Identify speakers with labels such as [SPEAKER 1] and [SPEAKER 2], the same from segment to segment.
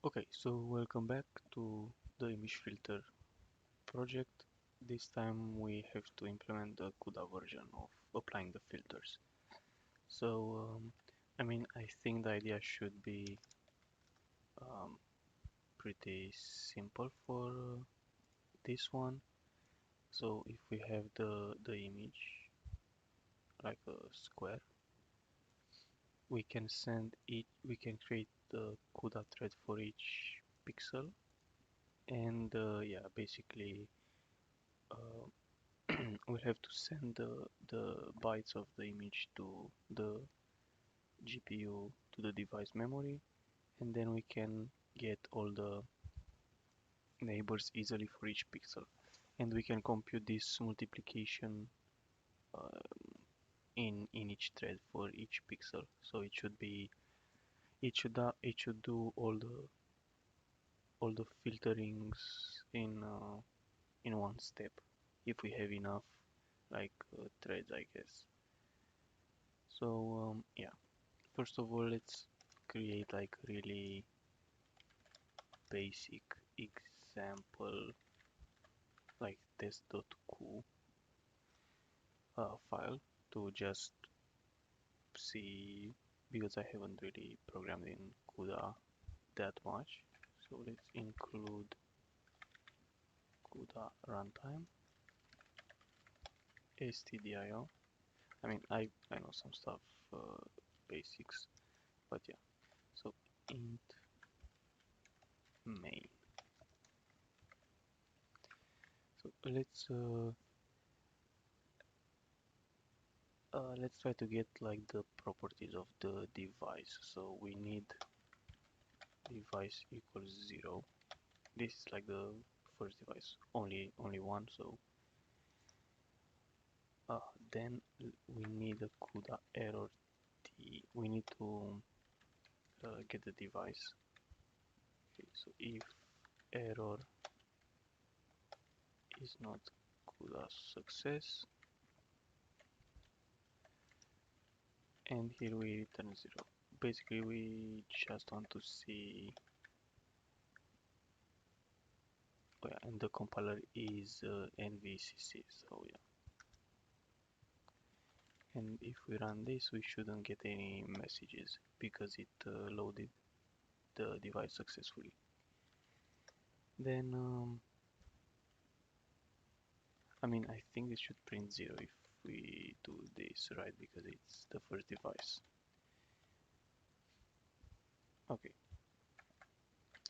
[SPEAKER 1] Okay, so welcome back to the image filter project. This time we have to implement the CUDA version of applying the filters. So, I think the idea should be um, pretty simple for this one. So if we have the image like a square, we can create the CUDA thread for each pixel, and yeah, basically uh, we'll have to send the bytes of the image to the GPU to the device memory, and then we can get all the neighbors easily for each pixel. And we can compute this multiplication uh, in each thread for each pixel. So it should do all the filterings in one step if we have enough like threads, I guess. So yeah. First of all, let's create like really basic example like test.cu file to just see because I haven't really programmed in CUDA that much. So let's include CUDA runtime stdio. I know some stuff basics, but yeah. So int main. So let's try to get like the properties of the device. So we need device equals 0. This is like the first device, only one. So then we need a CUDA error t. We need to get the device. Okay, so if error is not CUDA success, and here we return 0. Basically, we just want to see. Oh yeah, and the compiler is NVCC. So yeah. And if we run this, we shouldn't get any messages because it loaded the device successfully. Then, I think it should print 0 if we do this right because it's the first device. Okay,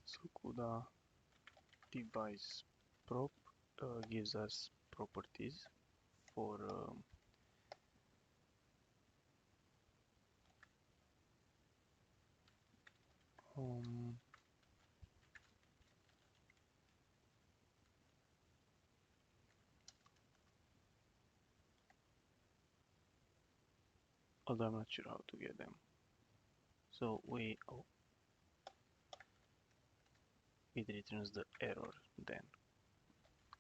[SPEAKER 1] so CUDA device prop gives us properties for um, although I'm not sure how to get them. So it returns the error then.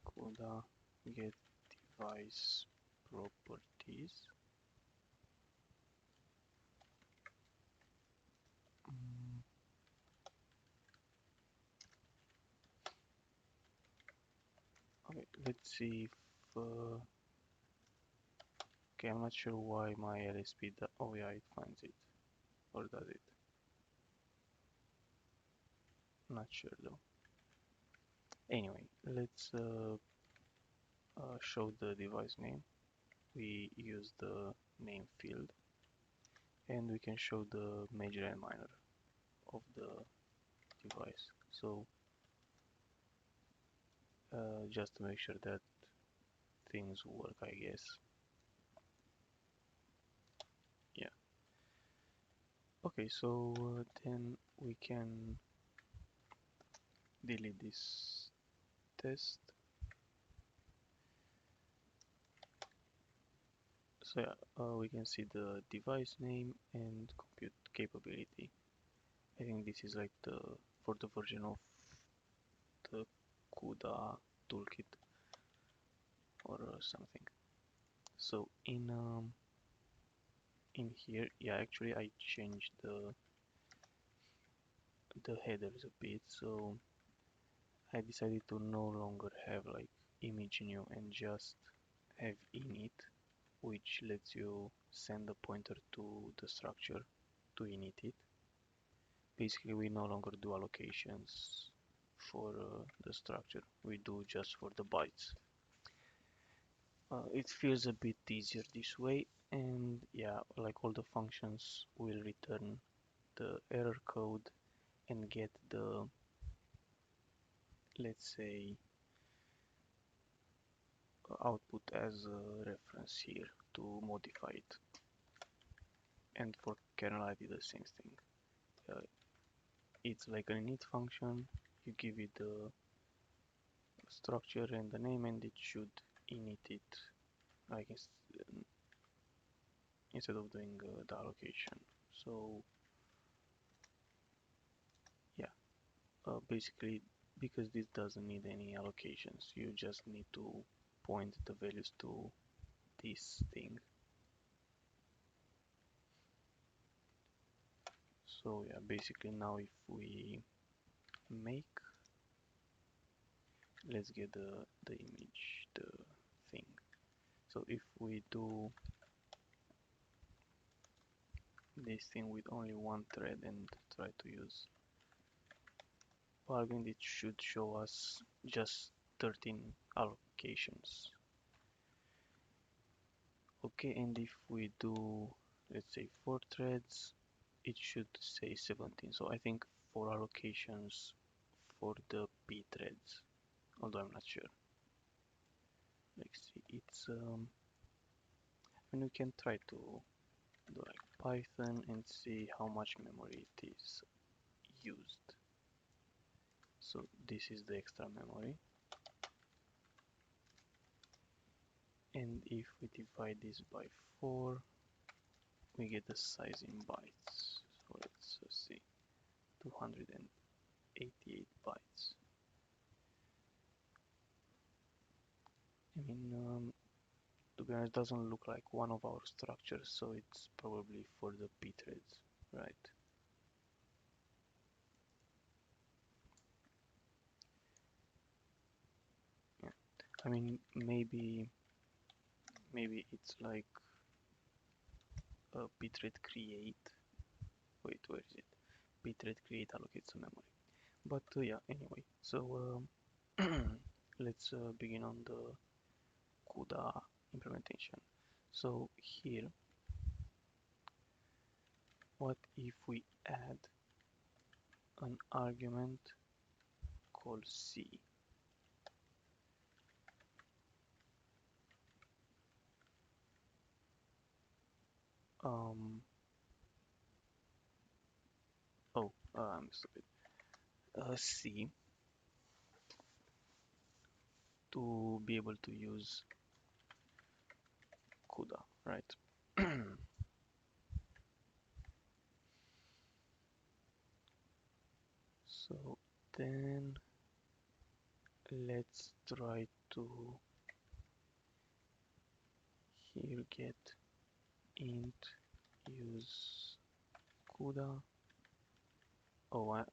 [SPEAKER 1] CUDA get device properties. Mm, okay, let's see if. Okay, I'm not sure why my LSP. Oh yeah, it finds it, or does it? Not sure though. Anyway, let's show the device name. We use the name field, and we can show the major and minor of the device. So just to make sure that things work, I guess. Yeah. Okay, so then we can delete this test. So yeah, we can see the device name and compute capability. I think this is like the for the version of the CUDA toolkit or something. So in here, yeah, actually I changed the headers a bit, so I decided to no longer have like image new and just have init, which lets you send a pointer to the structure to init it. Basically, we no longer do allocations for the structure, we do just for the bytes. It feels a bit easier this way, and yeah, like all the functions will return the error code and get the, let's say, output as a reference here to modify it. And for kernel I did the same thing. It's like an init function, you give it the structure and the name, and it should init it, I guess, instead of doing the allocation. So yeah, basically, because this doesn't need any allocations, you just need to point the values to this thing. So yeah, basically now if we make, let's get the image, the thing. So if we do this thing with only one thread and try to use plugin, it should show us just 13 allocations. Okay, and if we do, let's say 4 threads, it should say 17. So I think 4 allocations for the pthreads, although I'm not sure. Let's see, it's and we can try to do like Python and see how much memory it is used. So this is the extra memory, and if we divide this by 4, we get the size in bytes. So let's see, 288 bytes. I mean, to be honest, doesn't look like one of our structures, so it's probably for the pthreads, right? Yeah, I mean, maybe it's like a pthread create. Wait, where is it? Pthread create allocates some memory. But yeah, anyway, so let's begin on the CUDA implementation. So here, what if we add an argument called C? Um, I'm stupid. C to be able to use CUDA, right? So then let's try to here get int use CUDA. Oh,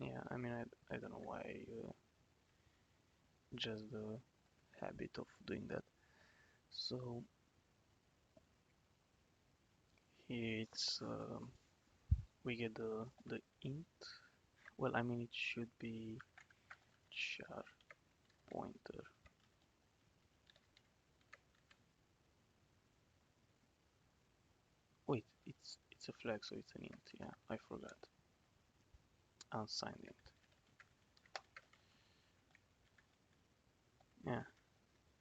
[SPEAKER 1] yeah, I mean, I don't know why, just the habit of doing that. So here it's we get the int. Well, I mean, it should be char pointer. Wait, it's a flag, so it's an int. Yeah, I forgot. Unsigned int. Yeah,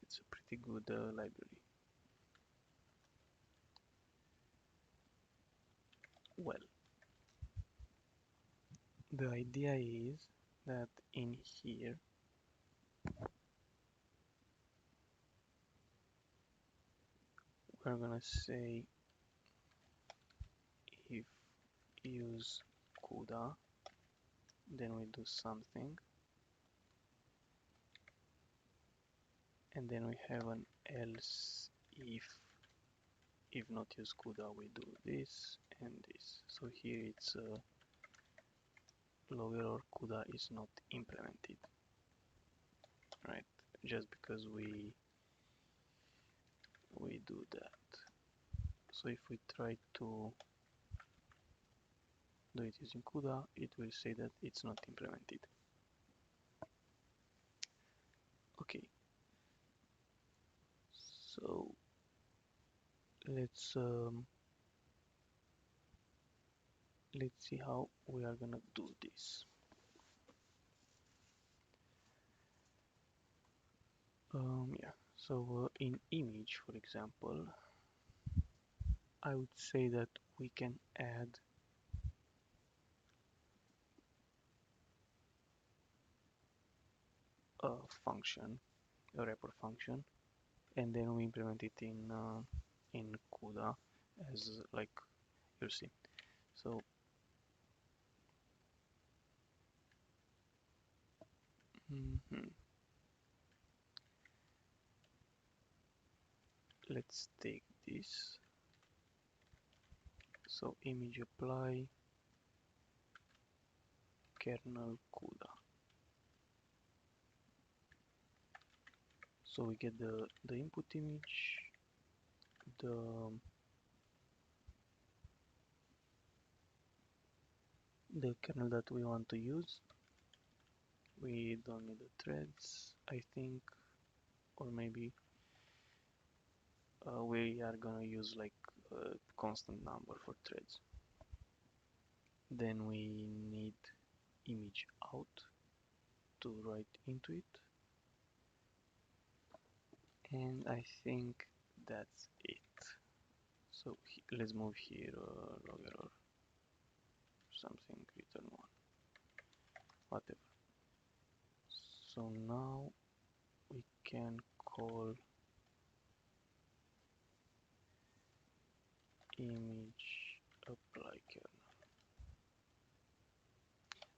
[SPEAKER 1] it's a pretty good library. Well, the idea is that in here we're gonna say if use CUDA, then we do something, and then we have an else if if not use CUDA, we do this and this. So here it's log error CUDA is not implemented, right? Just because we do that. So if we try to do it using CUDA, it will say that it's not implemented. Okay, so let's see how we are gonna do this. Yeah, so in image, for example, I would say that we can add a function, a wrapper function, and then we implement it in CUDA as like you'll see. So let's take this. So image apply kernel CUDA. So we get the input image, the kernel that we want to use. We don't need the threads, I think, or maybe we are gonna use like a constant number for threads. Then we need image out to write into it, and I think that's it. So let's move here log error something return 1, whatever. So now we can call image apply kernel.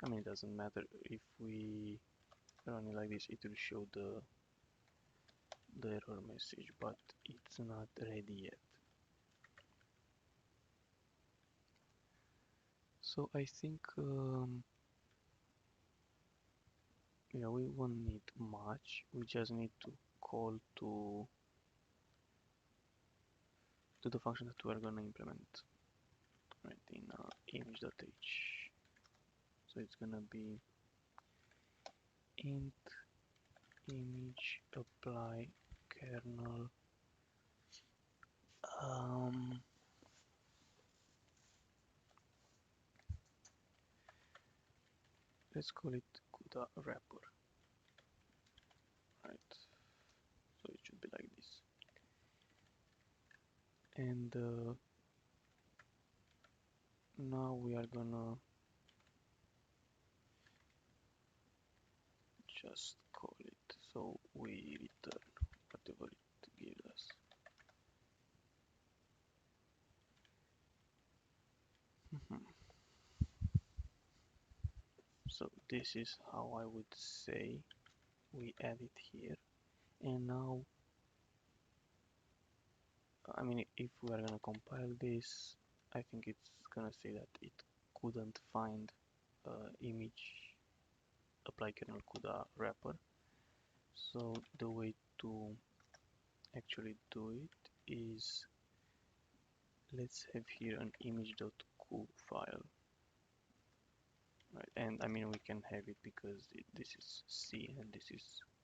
[SPEAKER 1] I mean, it doesn't matter if we run it like this, it will show the error message, but it's not ready yet. So I think yeah, we won't need much. We just need to call to the function that we are gonna implement, right, in image.h. So it's gonna be int image apply kernel let's call it CUDA wrapper, right? So it should be like this. And now we are gonna just call it, so we return whatever it gives us. So this is how I would say we add it here. And now, I mean, if we are gonna compile this, I think it's gonna say that it couldn't find image apply kernel CUDA wrapper. So the way to actually do it is, let's have here an image.cu file, right? And I mean, we can have it because this is C and this is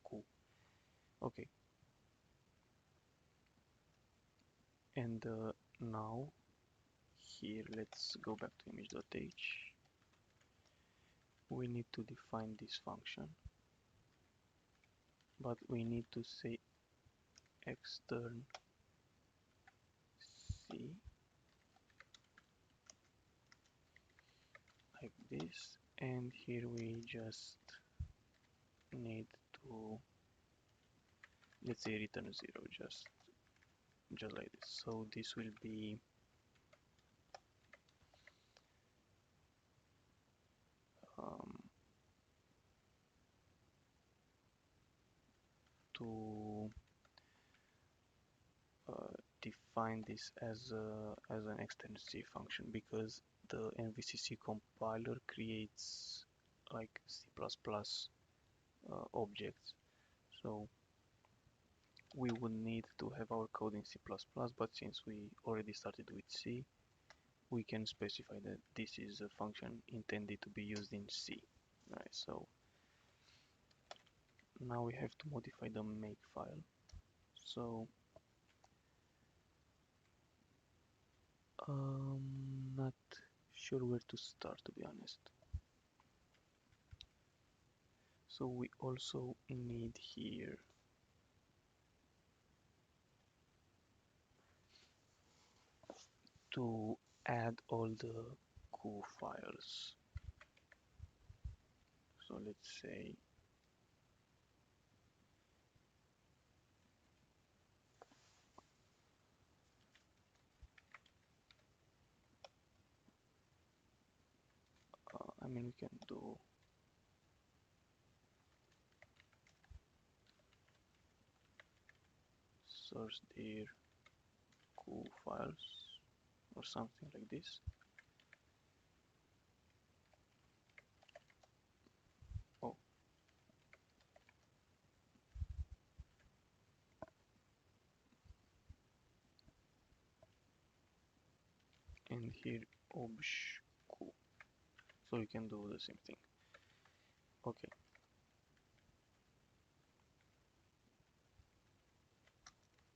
[SPEAKER 1] Q. Okay. And now here, let's go back to image.h. We need to define this function, but we need to say extern C like this, and here we just need to, let's say, return 0, just like this. So this will be to define this as an externc function because the NVCC compiler creates like C++ objects. So we would need to have our code in C++, but since we already started with C, we can specify that this is a function intended to be used in C. Right, so now we have to modify the make file. So not sure where to start, to be honest. So we also need here to add all the Q files. So let's say I mean we can do source dir Q files or something like this. Oh, and here obj Q. So you can do the same thing. Okay.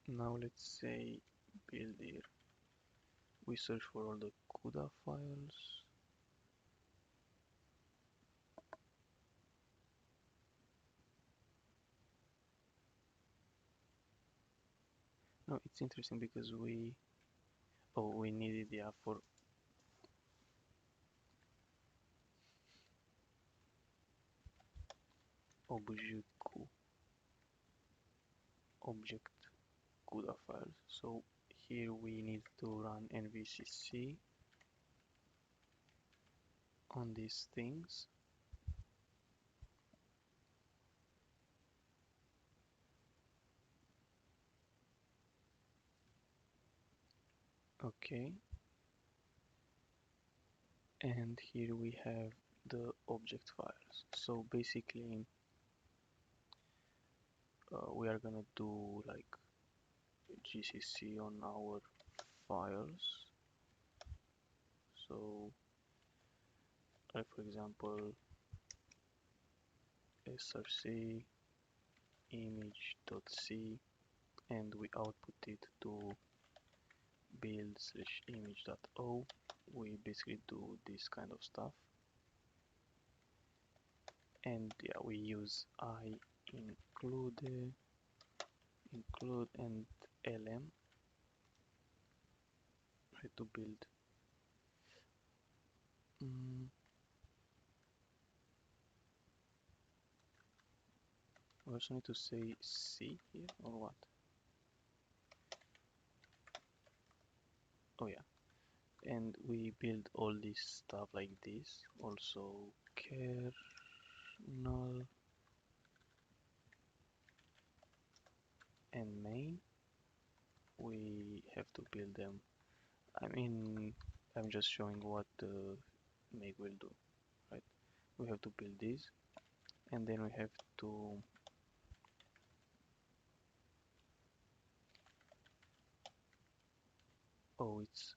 [SPEAKER 1] Now let's say build here. We search for all the CUDA files. No, it's interesting because we needed for obj Q object CUDA files. So here we need to run nvcc on these things. Okay. And here we have the object files. So basically we are gonna do like gcc on our files. So like for example src image.c, and we output it to build/image.o. We basically do this kind of stuff, and yeah, we use I include and lm, right, to build. We also need to say C here or what? Oh yeah, and we build all this stuff like this. Also kernel and main. We have to build them. I mean, I'm just showing what the make will do, right? We have to build this, and then we have to it's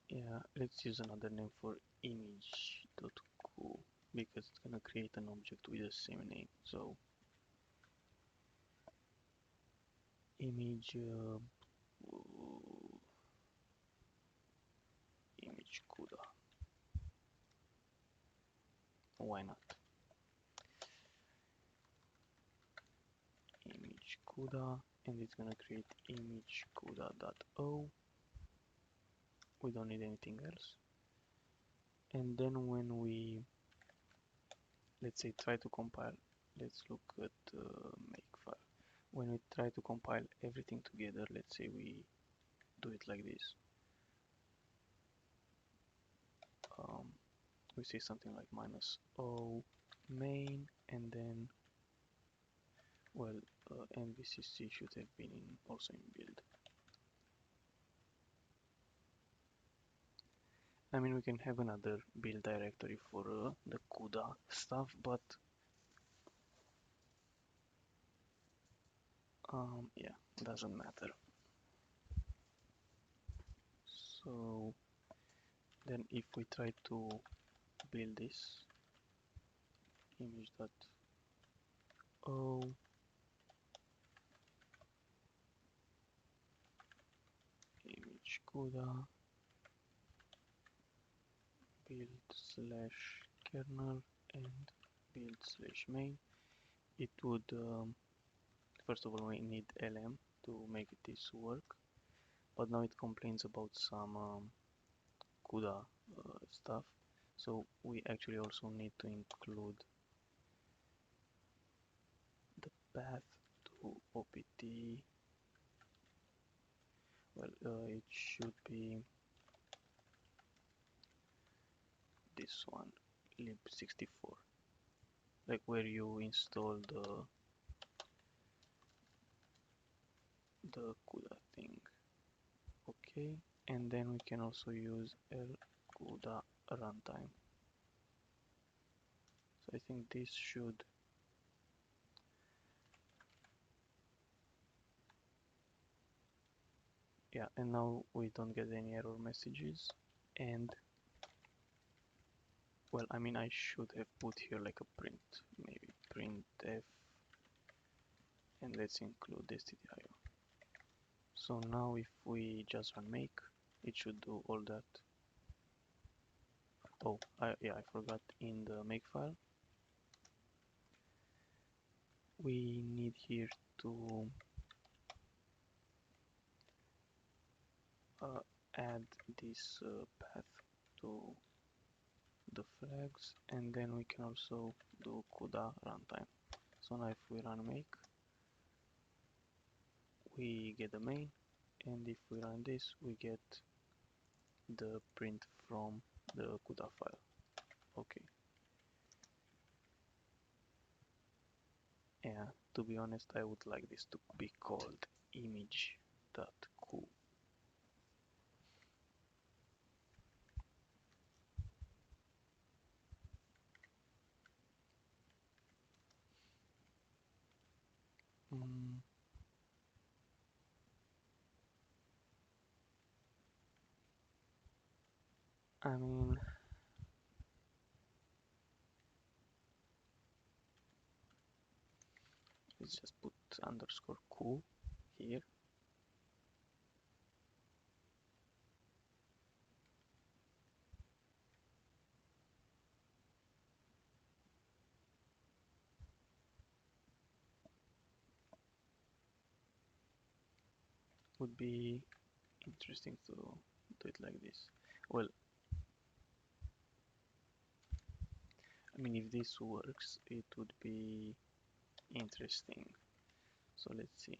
[SPEAKER 1] yeah, let's use another name for image.q because it's gonna create an object with the same name. So image image CUDA. Why not? Image CUDA, and it's gonna create image CUDA.o. We don't need anything else. And then when we, let's say, try to compile, let's look at the make file. When we try to compile everything together, let's say we do it like this. We say something like -o main, and then, well, nvcc should have been also in build. I mean, we can have another build directory for the CUDA stuff, but yeah, doesn't matter. So then if we try to build this image.o image CUDA build slash kernel and build slash main, it would first of all we need lm to make this work, but now it complains about some CUDA stuff, so we actually also need to include the path to opt. Well, it should be this one, lib64, like where you install the CUDA thing. Okay, and then we can also use CUDA runtime. So I think this should, yeah, and now we don't get any error messages. And well, I mean, I should have put here like a print, maybe printf, and let's include stdio. So now if we just run make, it should do all that. Oh, yeah, I forgot in the make file. We need here to add this path to the flags, and then we can also do CUDA runtime. So now if we run make, we get the main, and if we run this, we get the print from the CUDA file. Okay. Yeah, to be honest, I would like this to be called image.cu. I mean, let's just put underscore q here. Would be interesting to do it like this. Well, I mean, if this works, it would be interesting. So let's see.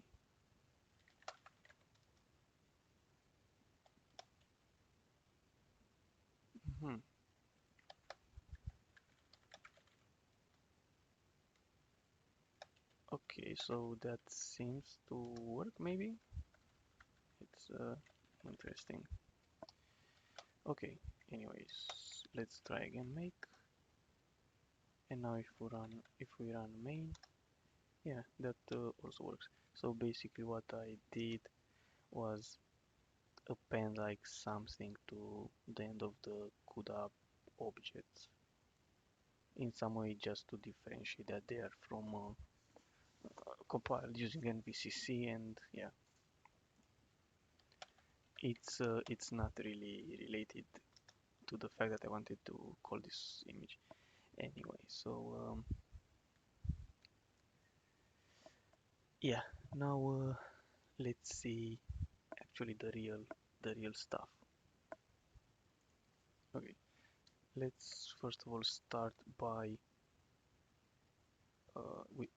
[SPEAKER 1] Okay, so that seems to work, maybe. It's interesting. Okay, anyways, let's try again make. And now if we run main, yeah, that also works. So basically what I did was append like something to the end of the CUDA objects in some way, just to differentiate that they are from compiled using NVCC, and yeah, it's not really related to the fact that I wanted to call this image anyway. So yeah, now let's see actually the real stuff. Okay, let's first of all start by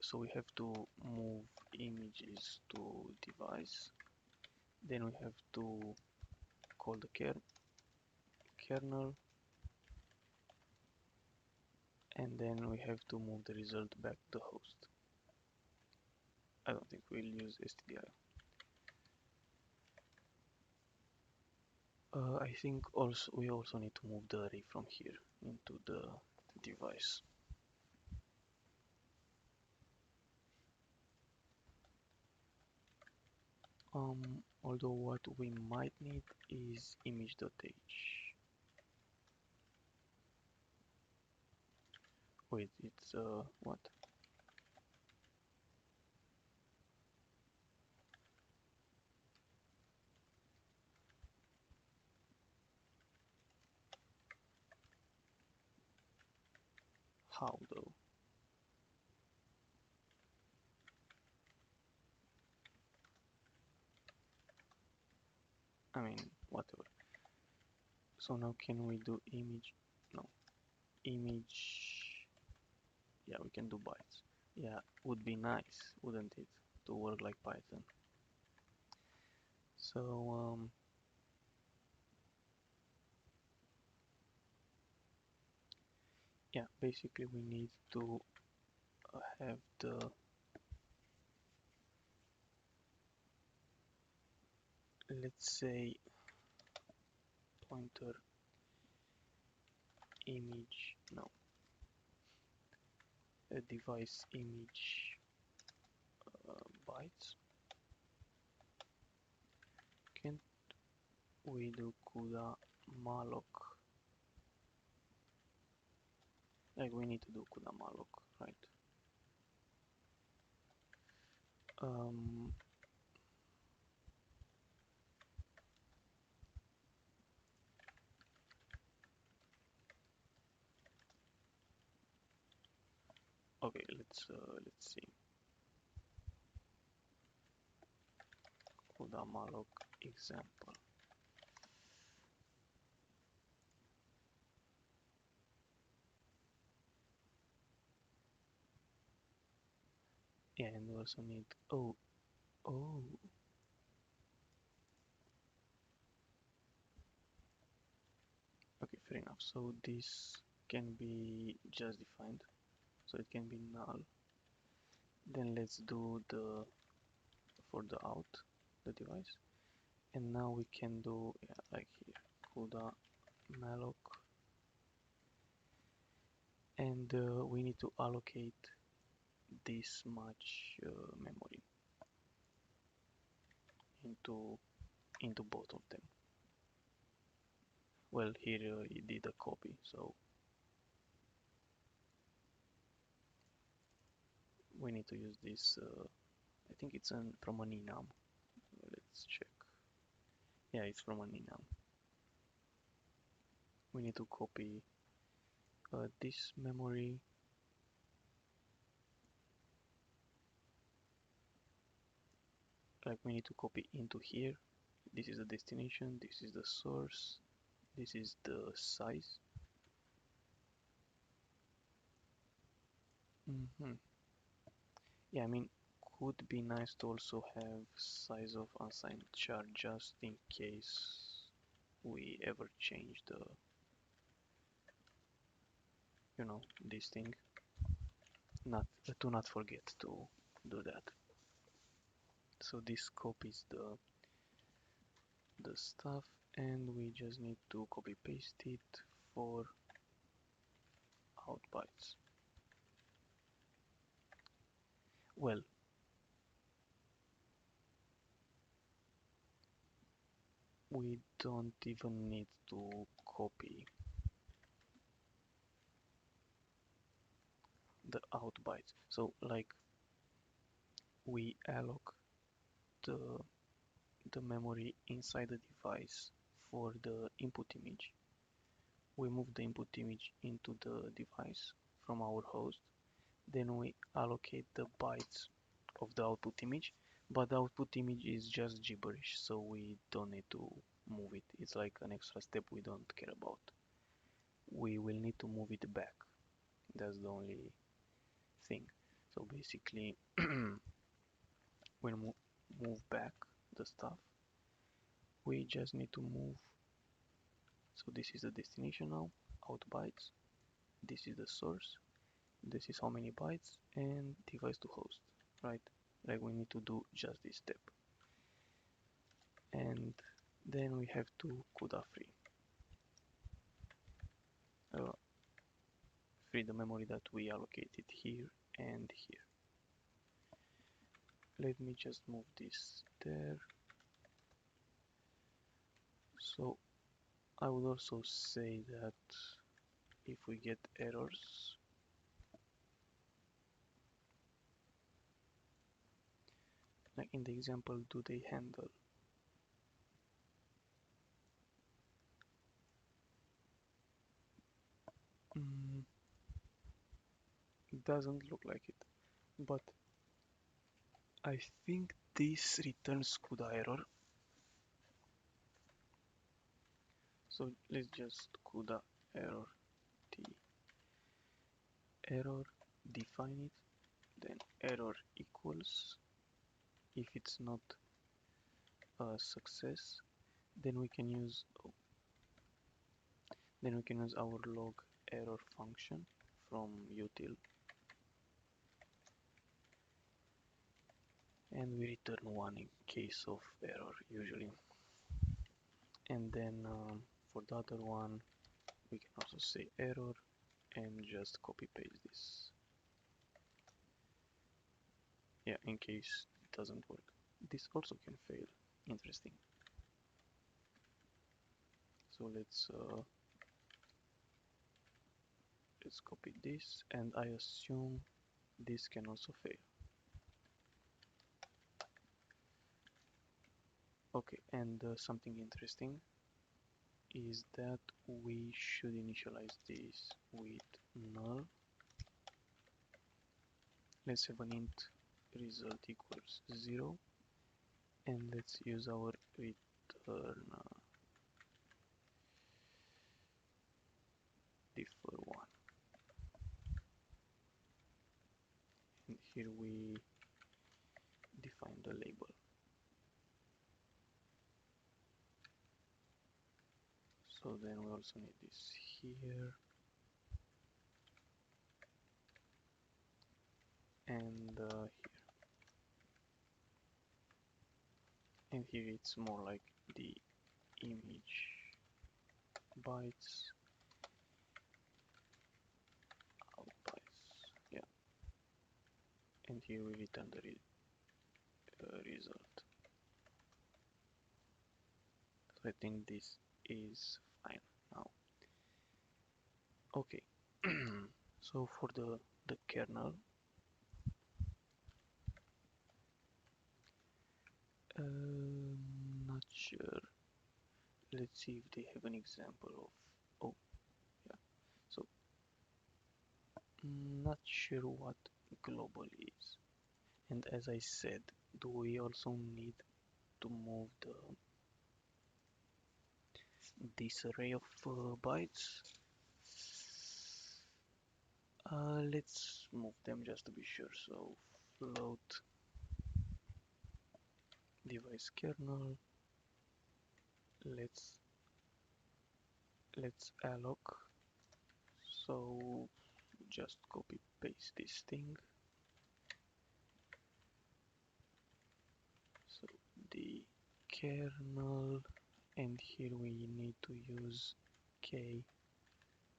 [SPEAKER 1] so we have to move images to device, then we have to call the kernel, and then we have to move the result back to the host. I don't think we'll use stdio. I think also we also need to move the array from here into the device. Although what we might need is image.h. Wait, it's what? How though? I mean, whatever. So now can we do image? No, image. Yeah, we can do bytes. Yeah, would be nice, wouldn't it, to work like Python? So yeah, basically we need to have the, let's say, pointer image, no, a device image bytes. Can we do CUDA malloc? Like we need to do CUDA malloc, right? Um, okay, let's see. CUDA malloc example. Yeah, and we also need, oh, okay, fair enough. So this can be just defined, so it can be null. Then let's do the for the out, the device, and now we can do, yeah, like here, CUDA malloc, and we need to allocate this much memory into both of them. Well, here it did a copy, so we need to use this. I think it's from an enum. Let's check. Yeah, it's from an enum. We need to copy this memory. Like we need to copy into here. This is the destination. This is the source. This is the size. Yeah, I mean, could be nice to also have size of unsigned char just in case we ever change the, this thing. Not to not forget to do that. So this copies the stuff, and we just need to copy paste it for out bytes. Well, we don't even need to copy the out bytes. So like we alloc the memory inside the device for the input image. We move the input image into the device from our host. Then we allocate the bytes of the output image, but the output image is just gibberish, so we don't need to move it. It's like an extra step we don't care about. We will need to move it back. That's the only thing. So basically, when we move back the stuff, we just need to move. So this is the destination now, out bytes. This is the source. This is how many bytes, and device to host, right? Like we need to do just this step. And Then we have to CUDA uh, free the memory that we allocated here and here. Let me just move this there. So I would also say that if we get errors, like in the example, do they handle? It doesn't look like it, but I think this returns CUDA error. So let's just CUDA error t error, define it, then error equals. If it's not a success, then we can use our log error function from util, and we return 1 in case of error usually. And then for the other one we can also say error and just copy paste this, yeah, in case it doesn't work. This also can fail, interesting. So let's copy this, and I assume this can also fail. Okay, and something interesting is that we should initialize this with null. Let's have an int result equals 0, and let's use our return differ 1. And here we define the label. So then we also need this here, and here. And here it's more like the image bytes, out bytes, yeah. And here we return the result. So I think this is fine now. Okay. So for the kernel, not sure. Let's see if they have an example of. Oh, yeah. So not sure what global is. And as I said, do we also need to move this array of bytes? Let's move them just to be sure. So float device kernel. Let's alloc. So just copy paste this thing. So the kernel, and here we need to use k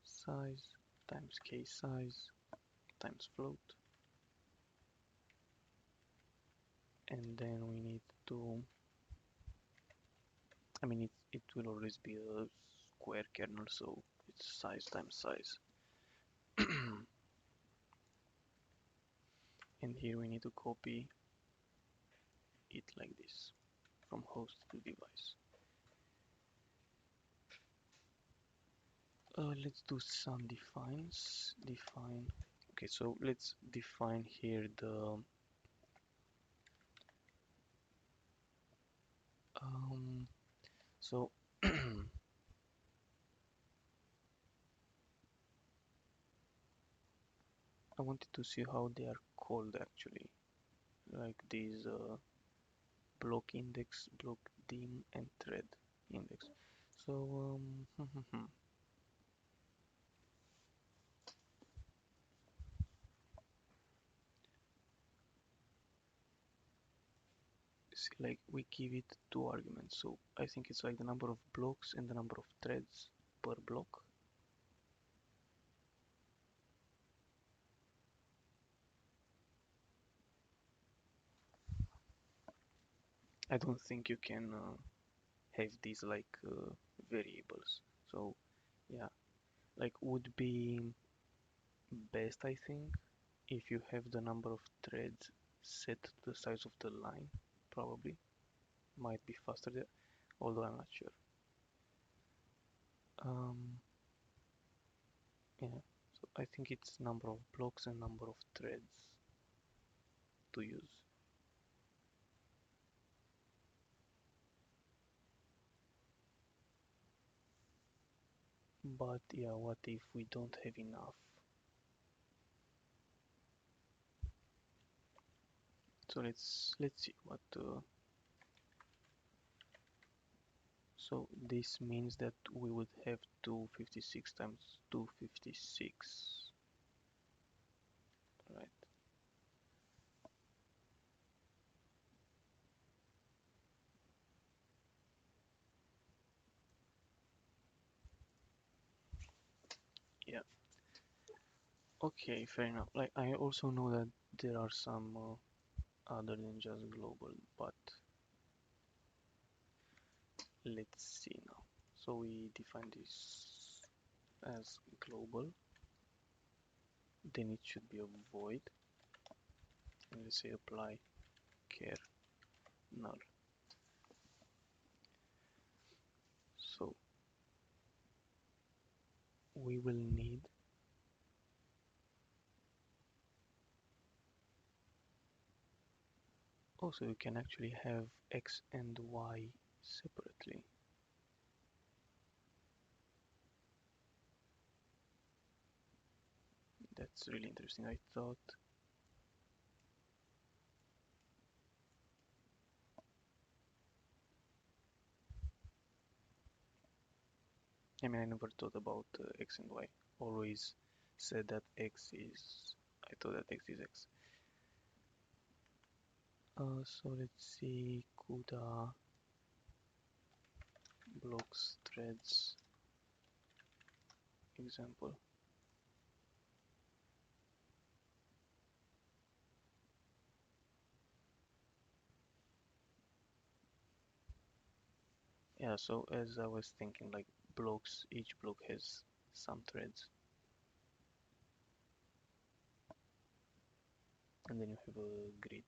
[SPEAKER 1] size times k size times float, and then we need to, I mean it will always be a square kernel, so it's size times size. And here we need to copy it like this from host to device. Let's do some defines. Define. Okay, so let's define here the so I wanted to see how they are called actually, like these block index, block dim, and thread index. So like we give it two arguments, so I think it's like the number of blocks and the number of threads per block. I don't think you can have these like variables. So yeah, like would be best, I think, if you have the number of threads set to the size of the line. Probably might be faster there, although I'm not sure. Yeah, so I think it's number of blocks and number of threads to use. But yeah, what if we don't have enough? So let's see what. So this means that we would have 256 times 256, right? Yeah. Okay, fair enough. Like I also know that there are some other than just global, but let's see now. So we define this as global, then it should be a void, and let's say apply kernel. So we will need also you can actually have x and y separately. That's really interesting. I thought I mean I never thought about x and y. Always said that x is I thought that x is x. So let's see CUDA blocks threads example. Yeah, so as I was thinking, like blocks, each block has some threads, and then you have a grid.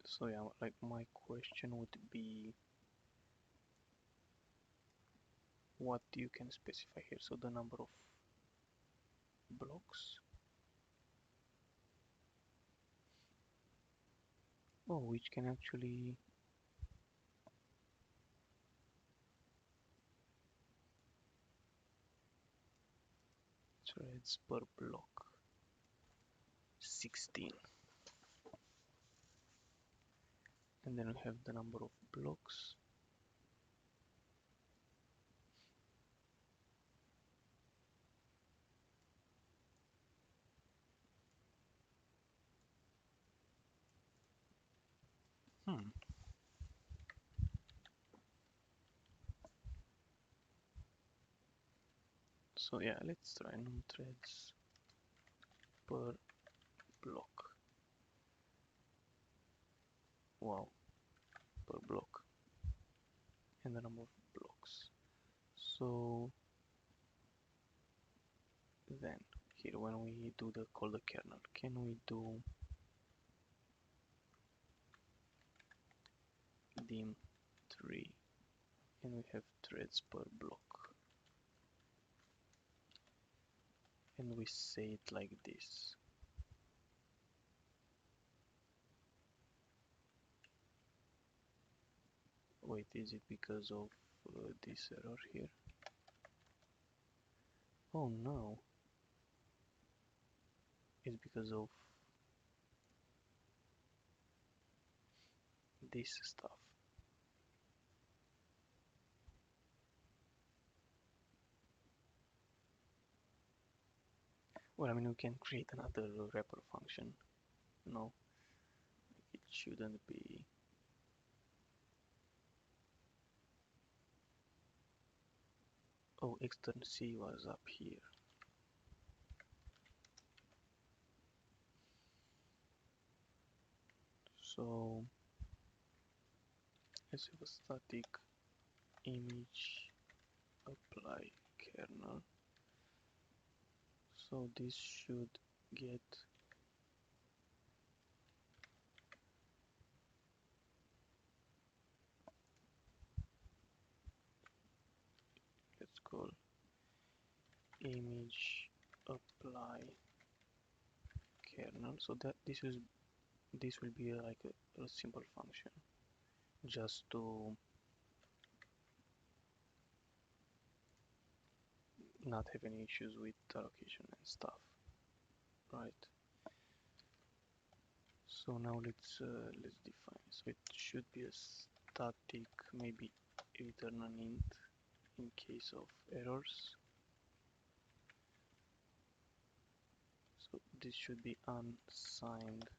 [SPEAKER 1] So yeah, like my question would be what you can specify here. So the number of blocks, oh, which can actually threads per block 16, and then we have the number of blocks. Hmm. So yeah, let's try num threads per block. Wow, per block, and the number of blocks. So then here when we do the call the kernel, can we do dim3 and we have threads per block, and we say it like this. Wait, is it because of this error here? Oh no, it's because of this stuff. Well, I mean, we can create another wrapper function. No, it shouldn't be. Oh, extern C was up here. So let's have a static image apply kernel. So this should get, let's call image apply kernel. So that this will be like a simple function just to not have any issues with allocation and stuff, right? So now let's define. So it should be a static, maybe return an int in case of errors. So this should be unsigned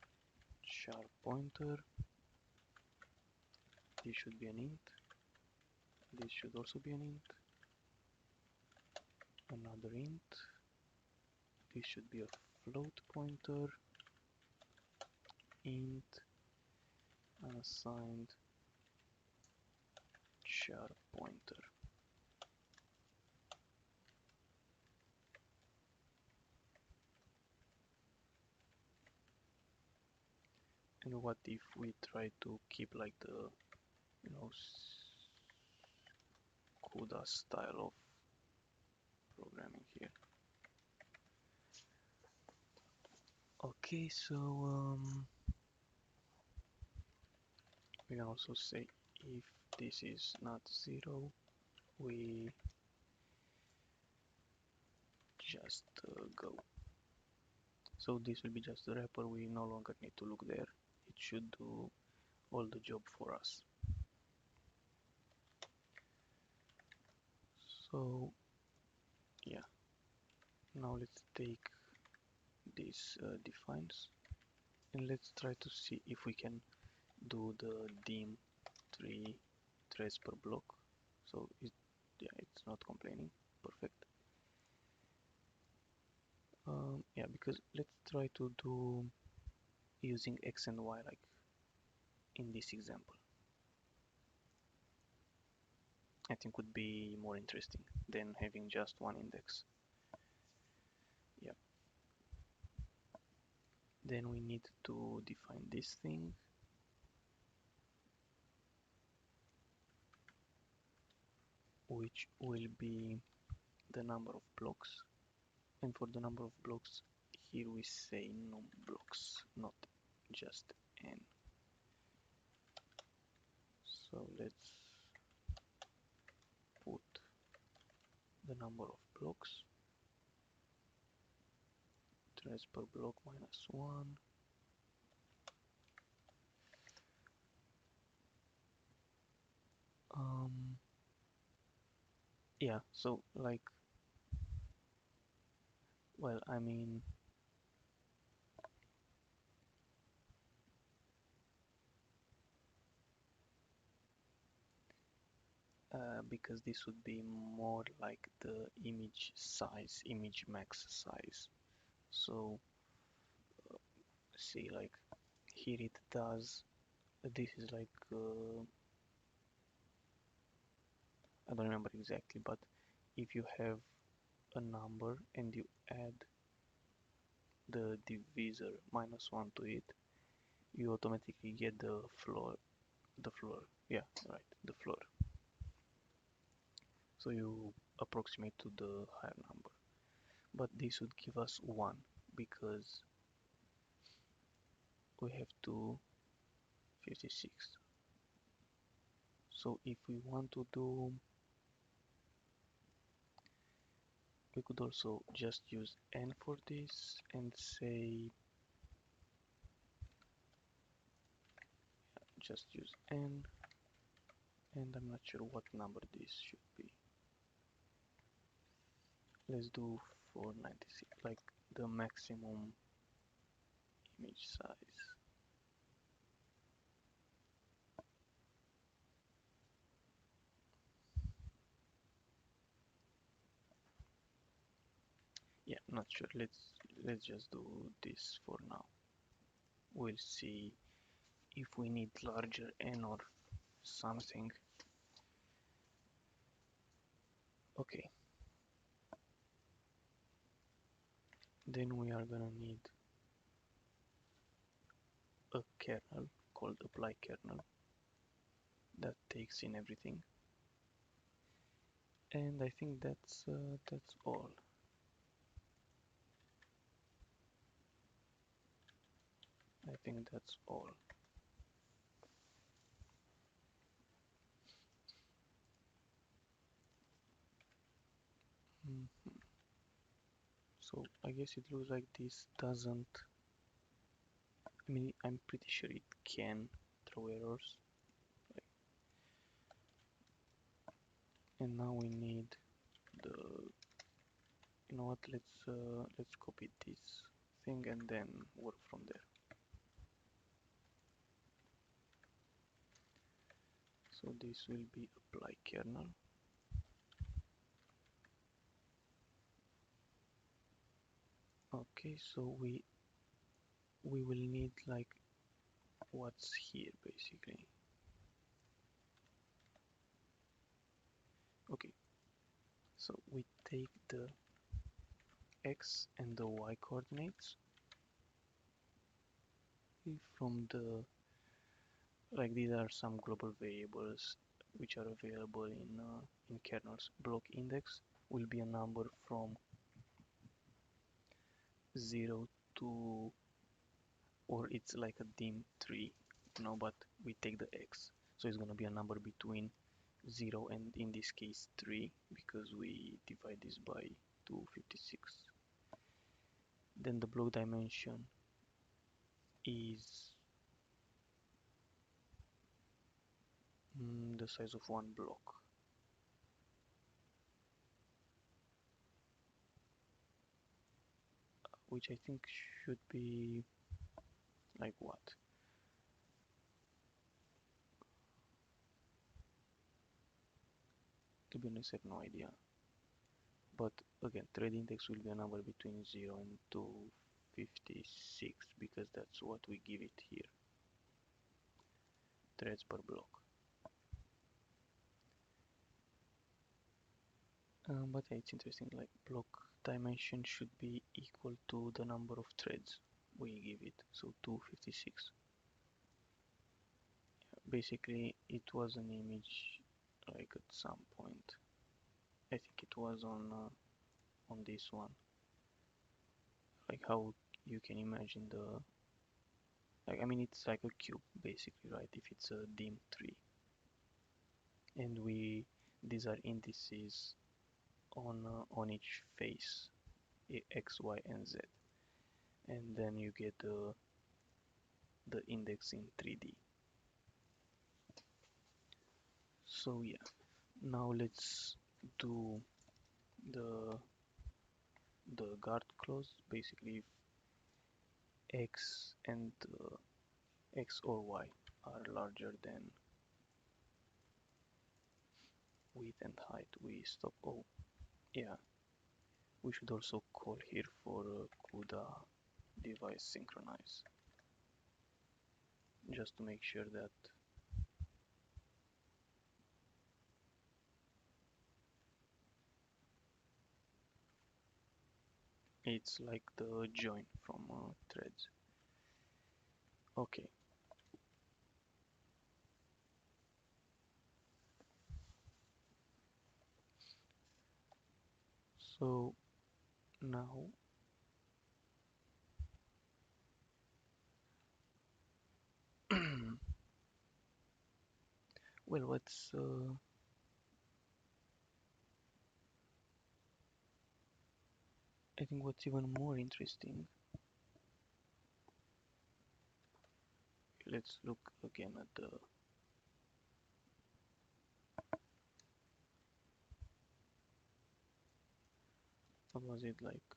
[SPEAKER 1] sharp pointer. This should be an int. This should also be an int. Another int. This should be a float pointer. Int unassigned sharp pointer. And what if we try to keep like the, you know, CUDA style of programming here? Okay, so we can also say if this is not 0, we just go. So this will be just a wrapper, we no longer need to look there. It should do all the job for us. So yeah, now let's take these defines and let's try to see if we can do the dim 3 threads per block. So yeah, it's not complaining. Perfect. Yeah, because let's try to do using x and y like in this example. I think would be more interesting than having just one index. Yeah. Then we need to define this thing, which will be the number of blocks. And for the number of blocks, here we say num blocks, not just n. So let's put the number of blocks, threads per block -1. Yeah, so like, well, I mean, because this would be more like the image size, image max size. So see, like here it does, this is like, I don't remember exactly, but if you have a number and you add the divisor -1 to it, you automatically get the floor, yeah, right, the floor. So you approximate to the higher number. But this would give us 1 because we have 256. So if we want to do, we could also just use n for this and say, just use n, and I'm not sure what number this should be. Let's do 496, like the maximum image size. Yeah, not sure. Let's just do this for now. We'll see if we need larger n or something. Okay. Then we are gonna need a kernel called apply kernel that takes in everything. And I think that's all. I think that's all. Mhm. So I guess it looks like this doesn't. I mean, I'm pretty sure it can throw errors. And now we need the. You know what? Let's copy this thing and then work from there. So this will be apply kernel. Okay, so we will need like what's here basically. Okay, so we take the x and the y coordinates from the, like, these are some global variables which are available in kernels. Block index will be a number from 0 to, or it's like a dim3, but we take the x, so it's going to be a number between 0 and, in this case, 3, because we divide this by 256. Then the block dimension is the size of one block, which I think should be like what? To be honest, I have no idea. But again, thread index will be a number between 0 and 256, because that's what we give it here. Threads per block. But yeah, it's interesting, like block dimension should be equal to the number of threads we give it, so 256. Basically, it was an image like at some point. I think it was on this one, like how you can imagine the, like, I mean, it's like a cube basically, right? If it's a dim3, and these are indices on each face, x, y, and z, and then you get the index in 3D. So yeah, now let's do the guard clause. Basically, if x and x or y are larger than width and height, we stop. Oh yeah, we should also call here for CUDA device synchronize, just to make sure that it's like the join from threads. Okay. So now well, I think what's even more interesting, let's look again at the, what was it like,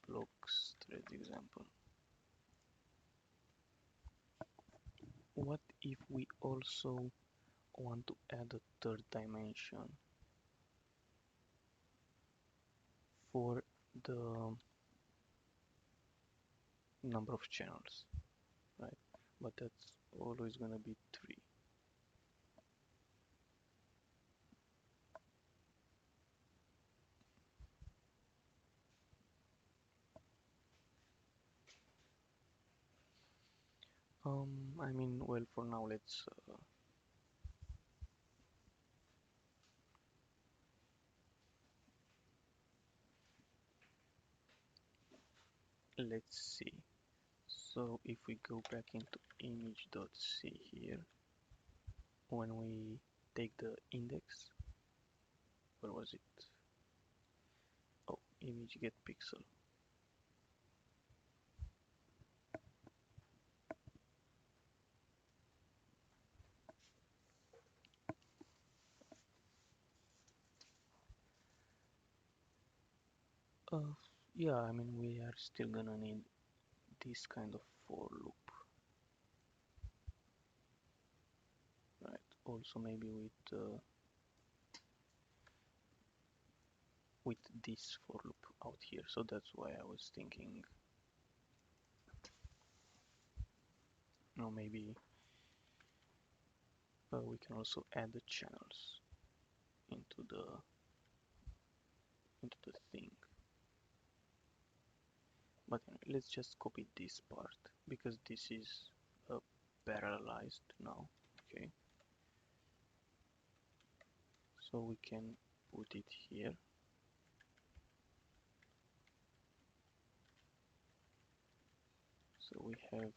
[SPEAKER 1] blocks thread example. What if we also want to add a third dimension for the number of channels, right? But that's always gonna be 3. I mean, well, for now, let's see. So if we go back into image.c here, when we take the index, where was it? Oh, image get pixel. Yeah, I mean, we are still gonna need this kind of for loop, right? Also maybe with this for loop out here. So that's why I was thinking, maybe we can also add the channels into the thing. But anyway, let's just copy this part because this is parallelized now. Okay, so we can put it here. So we have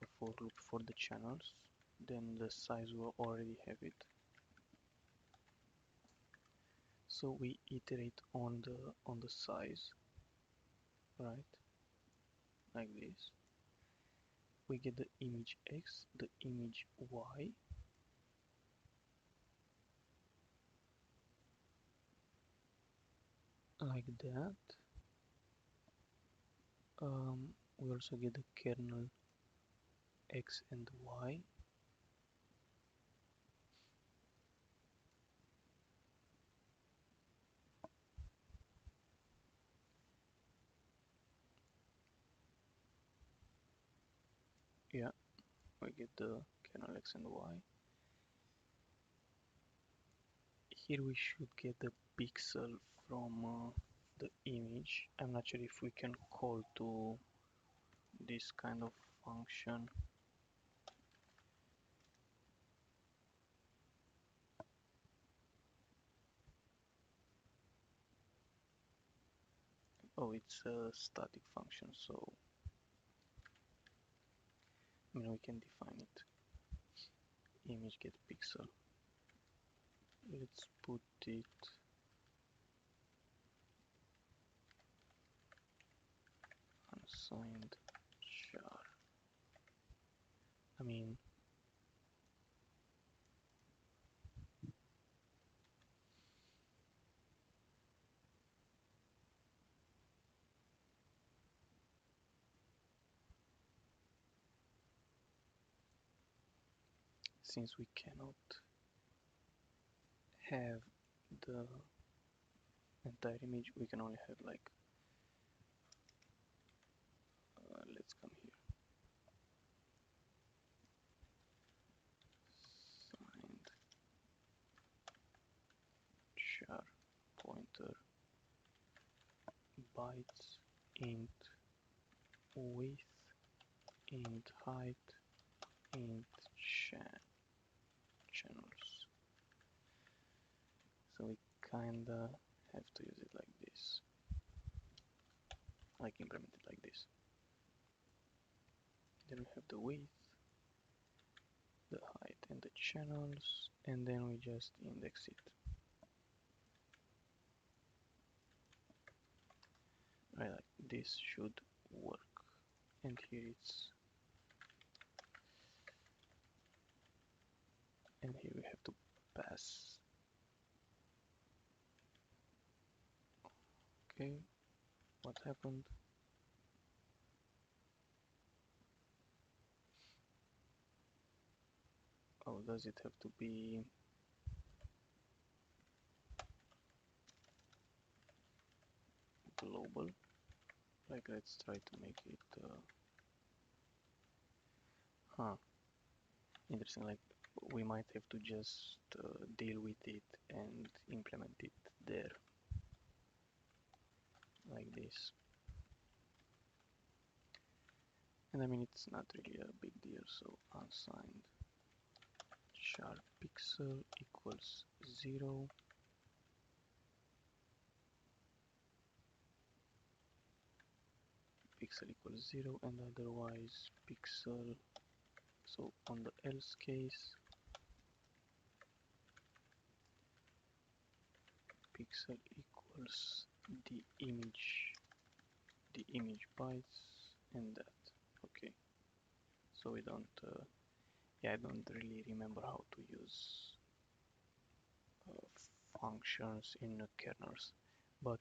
[SPEAKER 1] a for loop for the channels, then the size will already have it. So we iterate on the size, right? Like this. We get the image X, the image Y, like that. We also get the kernel X and Y. Yeah, we get the kernel X and Y. Here we should get the pixel from the image. I'm not sure if we can call to this kind of function. Oh, it's a static function, so I mean we can define it. Image get pixel. Let's put it unsigned char. I mean, since we cannot have the entire image, we can only have like, let's come here, signed char pointer bytes int width int height int channels. So we kinda have to use it like this, like implement it like this. Then we have the width, the height and the channels, and then we just index it. Right, like this should work. And here it's, and here we have to pass. Okay, what happened? does it have to be global? Like, let's try to make it interesting. Like, we might have to just deal with it and implement it there, like this. And I mean, it's not really a big deal, so unsigned sharp pixel equals 0. Pixel equals 0, and otherwise pixel, so on the else case, pixel equals the image bytes, and that. Okay, so we don't yeah, I don't really remember how to use functions in kernels, but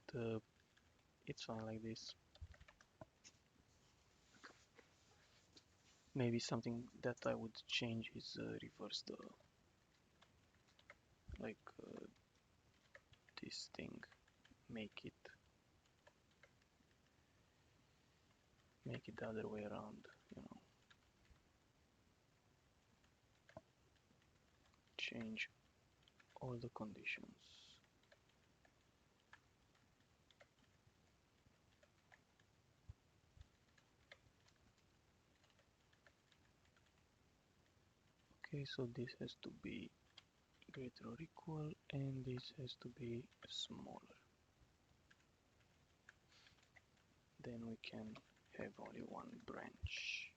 [SPEAKER 1] it's fine like this. Maybe something that I would change is reverse the, like this thing, make it the other way around, you know, change all the conditions. Okay, so this has to be greater or equal, and this has to be smaller. Then we can have only one branch.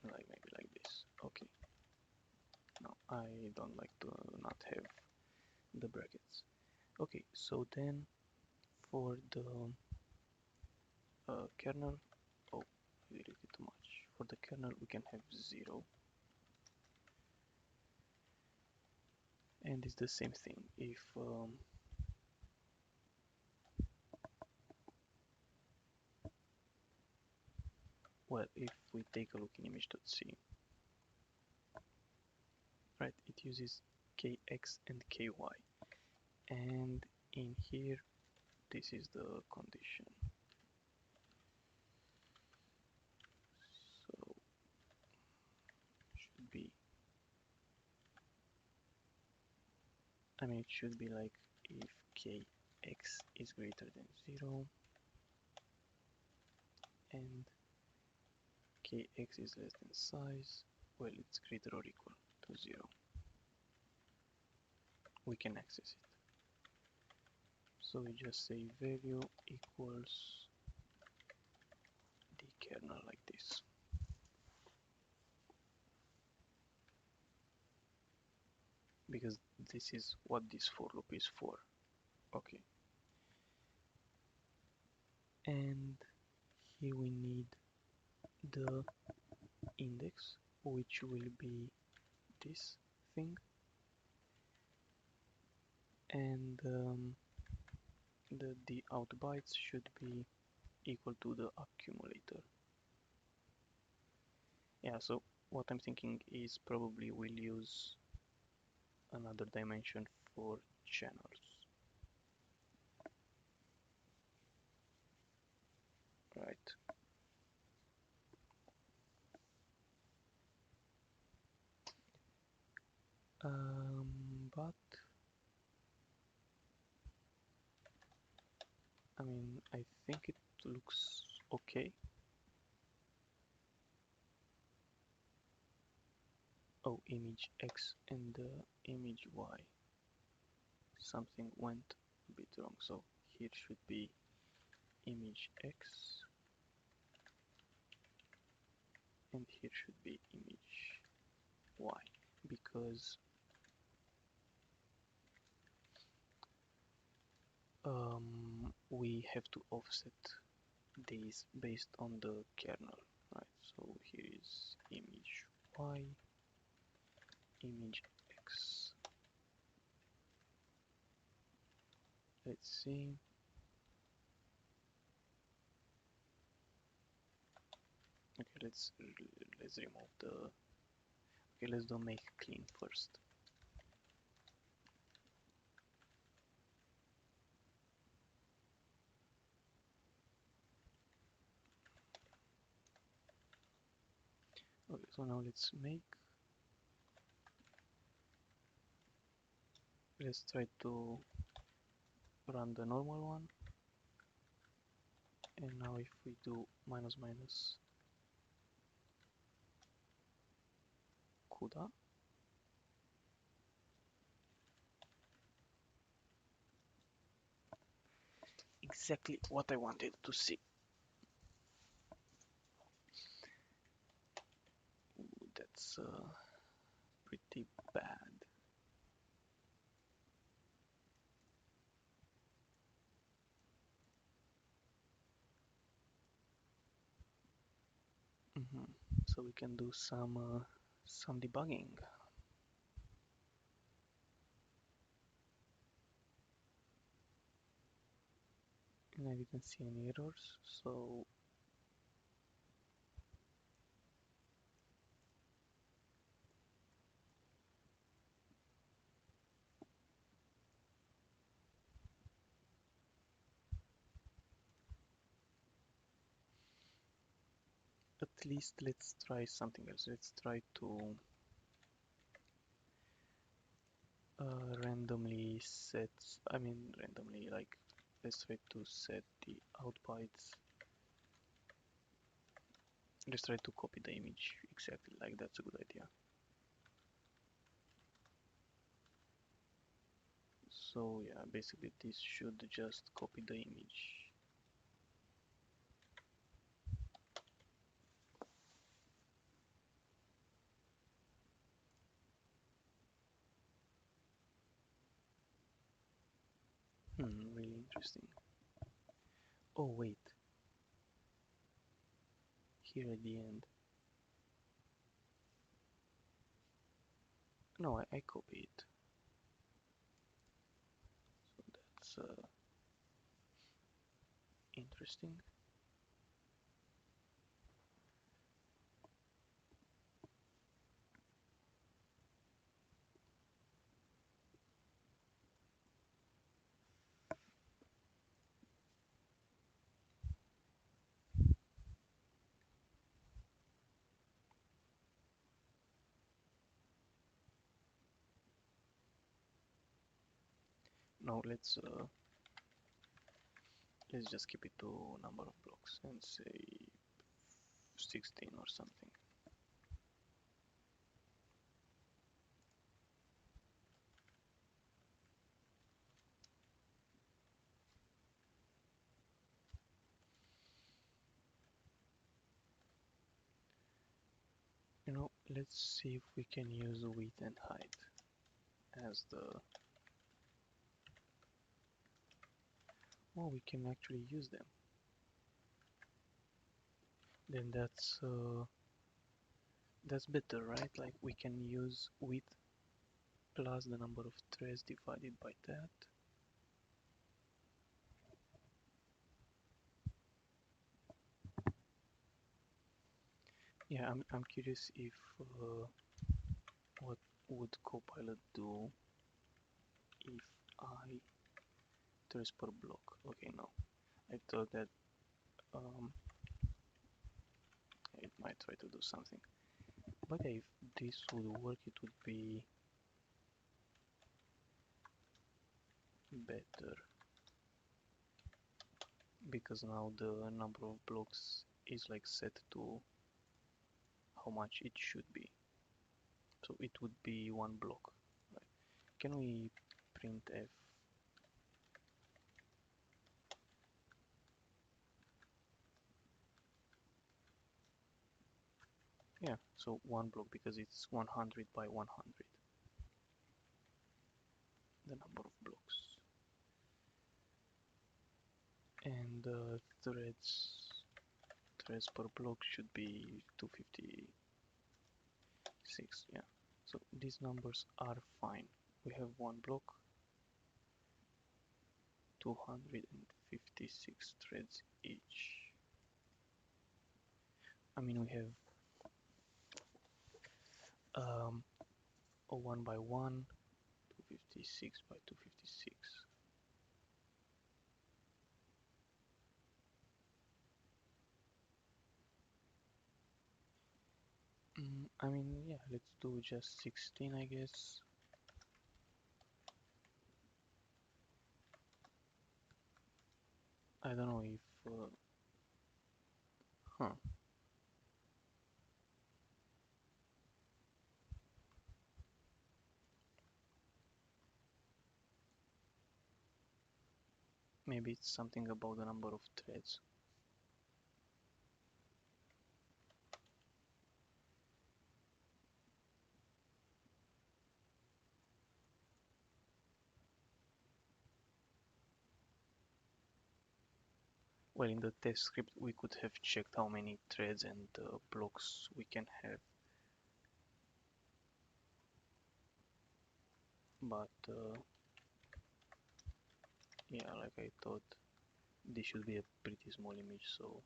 [SPEAKER 1] Like maybe like this. Okay. No, I don't like to not have the brackets. Okay, so then for the kernel, oh, I did it too much. For the kernel, we can have 0. And it's the same thing. If well, if we take a look in image.c, right, it uses kx and ky, and in here this is the condition. So should be, I mean, it should be like if kx is greater than 0 and kx is less than size, well, it's greater or equal to 0. We can access it. So we just say value equals the kernel like this. Because this is what this for loop is for. Okay. And here we need the index, which will be this thing, and the out bytes should be equal to the accumulator. Yeah, so what I'm thinking is probably we'll use another dimension for channels. Right. But I mean, I think it looks okay. Oh, image X and image Y. Something went a bit wrong. So here should be image X and here should be image Y, because we have to offset these based on the kernel, right? So here is image Y, image X. Let's see. Okay, let's remove the. Okay, let's do make clean first. Okay, so now let's try to run the normal one. And now if we do minus minus CUDA, exactly what I wanted to see. Ooh, that's pretty bad. So we can do some debugging. And I didn't see any errors, so at least let's try something else. Let's try to randomly set, I mean randomly, like let's try to set the out bytes. Let's try to copy the image exactly like that's a good idea. So yeah, basically this should just copy the image. Really interesting. Oh wait, here at the end. No, I copy it. So that's interesting. Now let's just keep it to number of blocks and say 16 or something. Let's see if we can use width and height as the. Oh, we can actually use them. Then that's better, right? Like we can use width plus the number of threads divided by that. Yeah, I'm curious if what would Copilot do if I trace per block. Okay, no, I thought that it might try to do something. But if this would work, it would be better because now the number of blocks is like set to how much it should be. So it would be one block. Right? Can we print f? Yeah, so one block because it's 100 by 100. The number of blocks. And threads per block should be 256. Yeah. So these numbers are fine. We have one block, 256 threads each. I mean, we have a 1 by 1, 256 by 256. I mean, yeah, let's do just 16, I guess. I don't know if, huh, maybe it's something about the number of threads. Well, in the test script, we could have checked how many threads and blocks we can have, but yeah, like I thought, this should be a pretty small image, so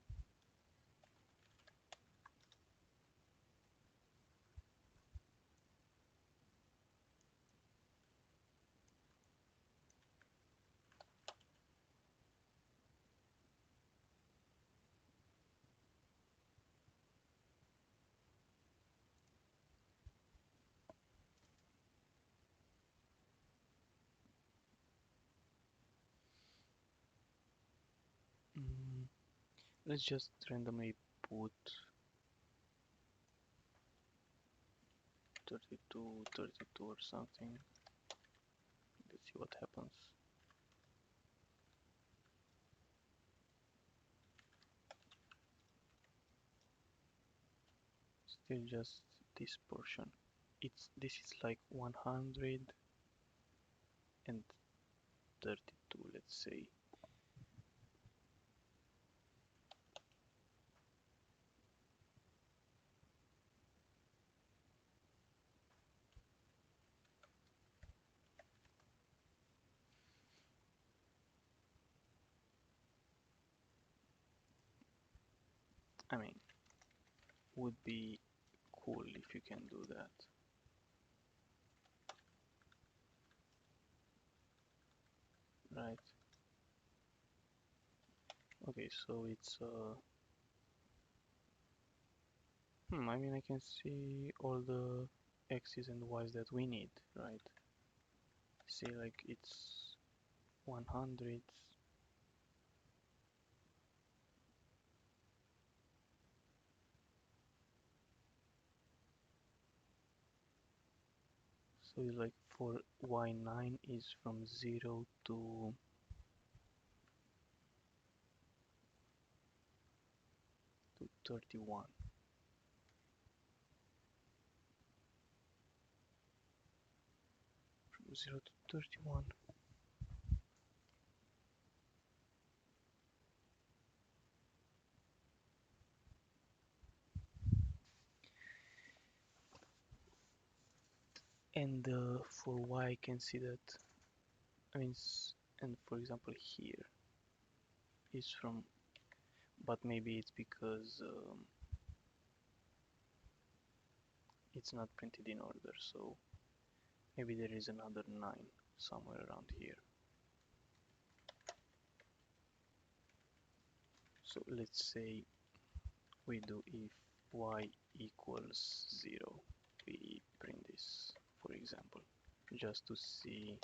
[SPEAKER 1] mm, let's just randomly put 32, 32 or something. Let's see what happens. Still just this portion. This is like 132, let's say. I mean, would be cool if you can do that. Right. Okay, so it's I mean, I can see all the x's and y's that we need, right? See, like it's 100. So it's like for y9 is from 0 to 31. From 0 to 31. And for y I can see that, I mean, and for example here is from, but maybe it's because it's not printed in order, so maybe there is another 9 somewhere around here. So let's say we do if y equals 0, we print this, for example, just to see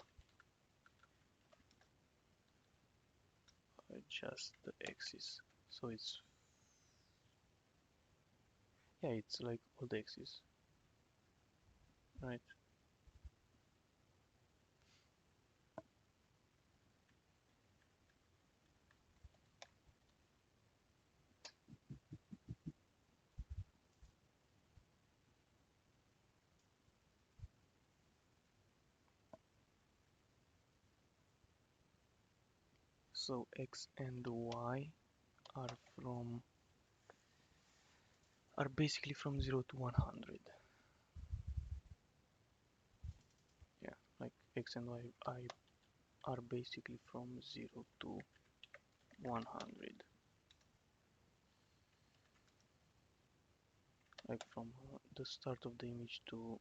[SPEAKER 1] just the axis. So it's, yeah, it's like all the axis, right? So x and y are from, are basically from 0 to 100. Yeah, like x and y are basically from 0 to 100. like from the start of the image to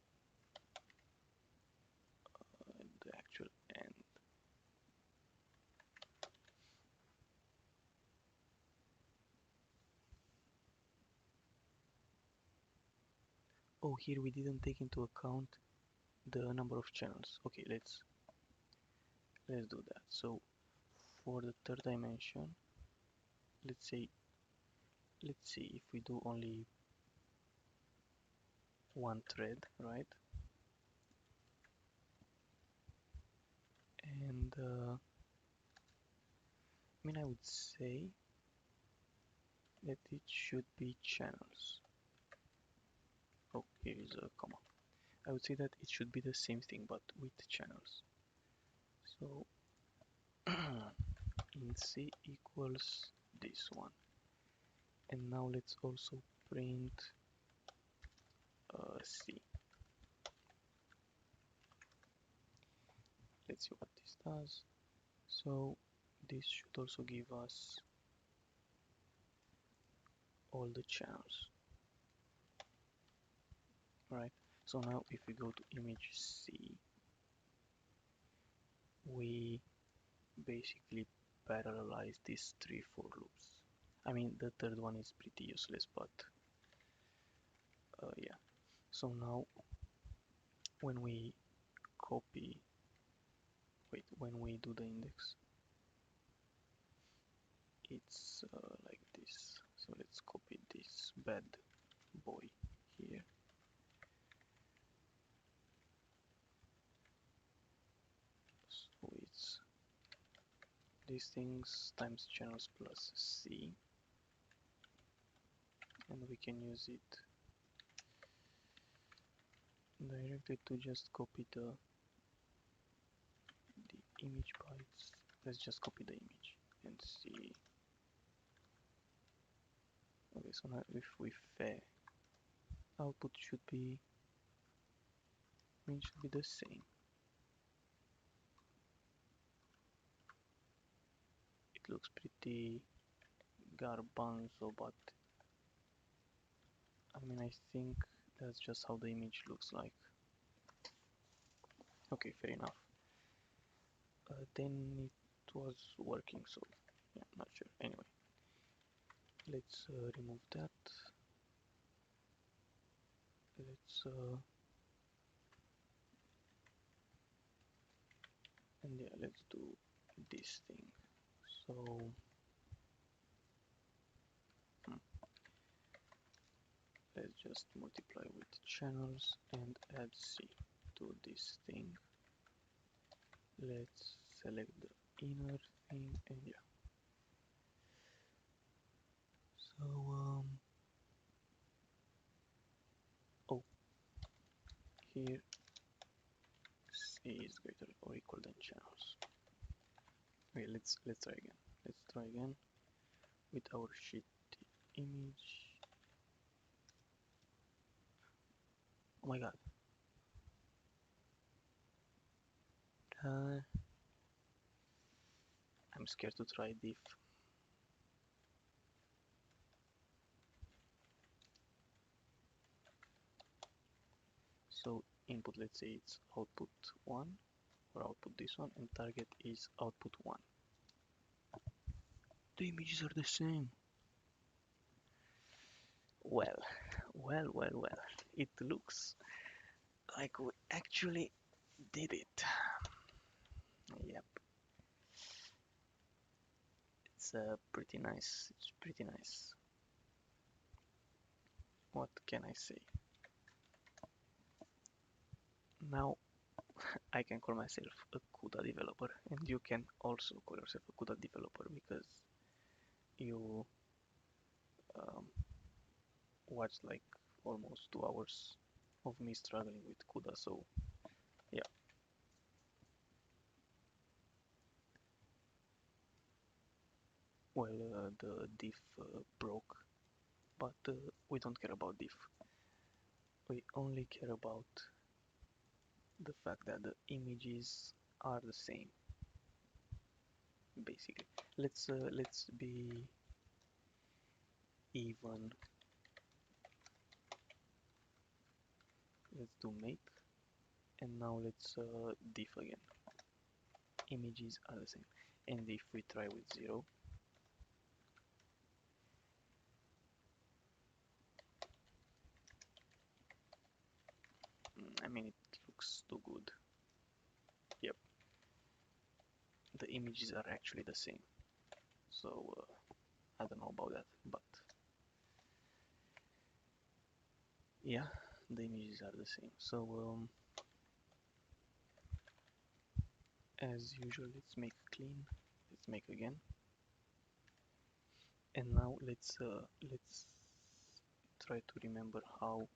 [SPEAKER 1] the actual end. Oh, here we didn't take into account the number of channels. Okay, let's do that. So for the third dimension, let's see if we do only one thread, right? And I mean, I would say that it should be channels. Oh, here is a comma. I would say that it should be the same thing but with channels. So in C equals this one. And now let's also print C. Let's see what this does. So this should also give us all the channels, right? So now if we go to image C, we basically parallelize these 3 for loops. I mean, the third one is pretty useless, but yeah. So now when we copy, wait, when we do the index, it's like this. So let's copy this bad boy here. So it's these things times channels plus C, and we can use it directly to just copy the image bytes. Let's just copy the image and see. Okay, so now if we fare, output should be, should be the same. It looks pretty garbanzo, but I mean, I think that's just how the image looks like. Okay, fair enough. Then it was working, so yeah, I'm not sure. Anyway, let's remove that. Let's and yeah, let's do this thing. So let's just multiply with channels and add C to this thing. Let's select the inner thing and yeah. So oh, here C is greater or equal than channels. Okay, let's try again. Let's try again with our shitty image. Oh my god. I'm scared to try diff. So input, let's say it's output 1 or output this one, and target is output 1. The images are the same. Well, well. It looks like we actually did it. Yep. It's pretty nice. It's pretty nice. What can I say? Now I can call myself a CUDA developer, and you can also call yourself a CUDA developer because you um, watched like almost 2 hours of me struggling with CUDA. So yeah. Well, the diff broke, but we don't care about diff. We only care about the fact that the images are the same. Basically, let's be even let's do make, and now let's diff again. Images are the same, and if we try with 0, I mean it looks too good. Yep, the images are actually the same, so I don't know about that, but yeah, the images are the same. So as usual, let's make clean, let's make again, and now let's try to remember how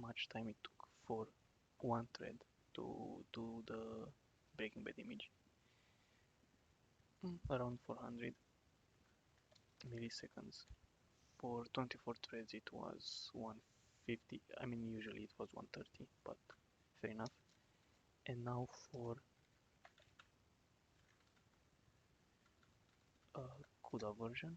[SPEAKER 1] much time it took for one thread to do the Breaking Bad image. Around 400 milliseconds. For 24 threads it was 150. I mean usually it was 130, but fair enough. And now for CUDA version,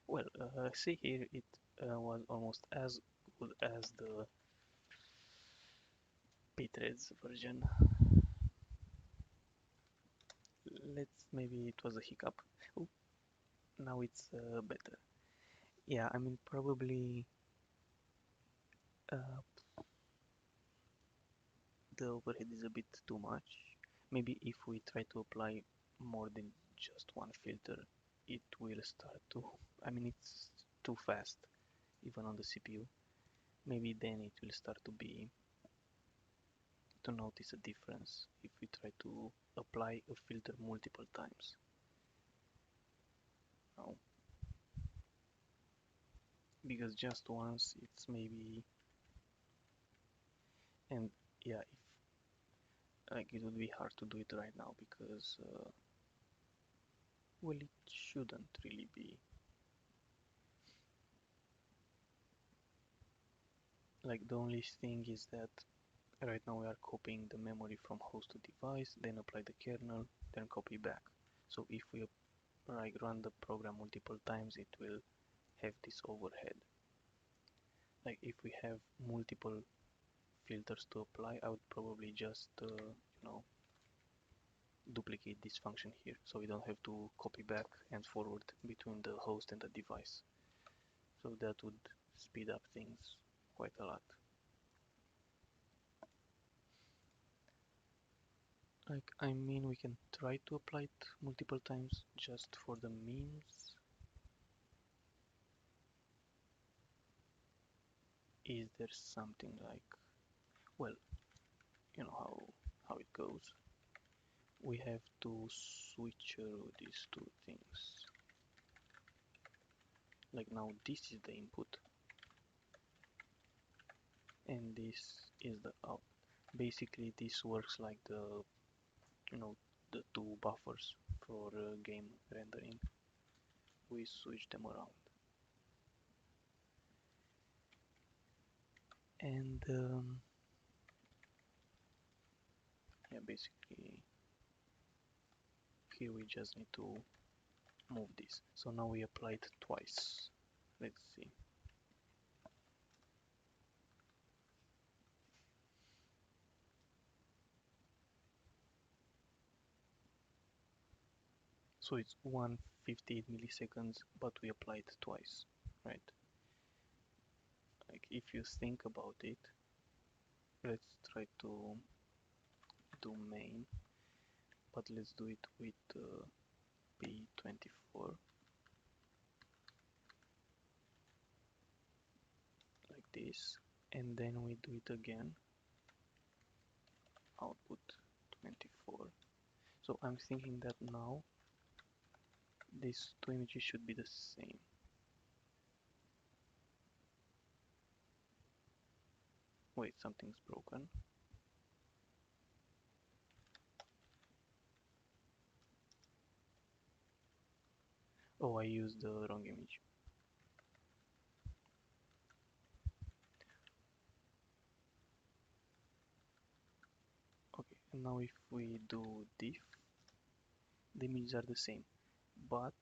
[SPEAKER 1] well, see here it was almost as good as the pthreads version. Maybe it was a hiccup. Ooh, now it's better. Yeah, I mean probably uh, the overhead is a bit too much. Maybe if we try to apply more than just one filter, it will start to, I mean it's too fast, even on the CPU. Maybe then it will start to notice a difference if we try to apply a filter multiple times. No. Because just once it's maybe, and yeah, if like it would be hard to do it right now because well, it shouldn't really be. Like the only thing is that right now we are copying the memory from host to device, then apply the kernel, then copy back. So if we like run the program multiple times, it will have this overhead. Like if we have multiple filters to apply, I would probably just duplicate this function here, so we don't have to copy back and forward between the host and the device. So that would speed up things quite a lot. Like, I mean, we can try to apply it multiple times just for the memes. Is there something like, well, you know how it goes. We have to switch these two things. Like now this is the input and this is the out. Basically this works like the the two buffers for game rendering. We switch them around. And yeah, basically here we just need to move this. So now we apply it twice. Let's see. So it's 158 milliseconds, but we apply it twice, right? Like if you think about it, let's try to do main, but let's do it with P24, like this, and then we do it again, output 24. So I'm thinking that now these two images should be the same. Wait, something's broken. Oh, I used the wrong image. Okay, and now if we do diff, the images are the same, but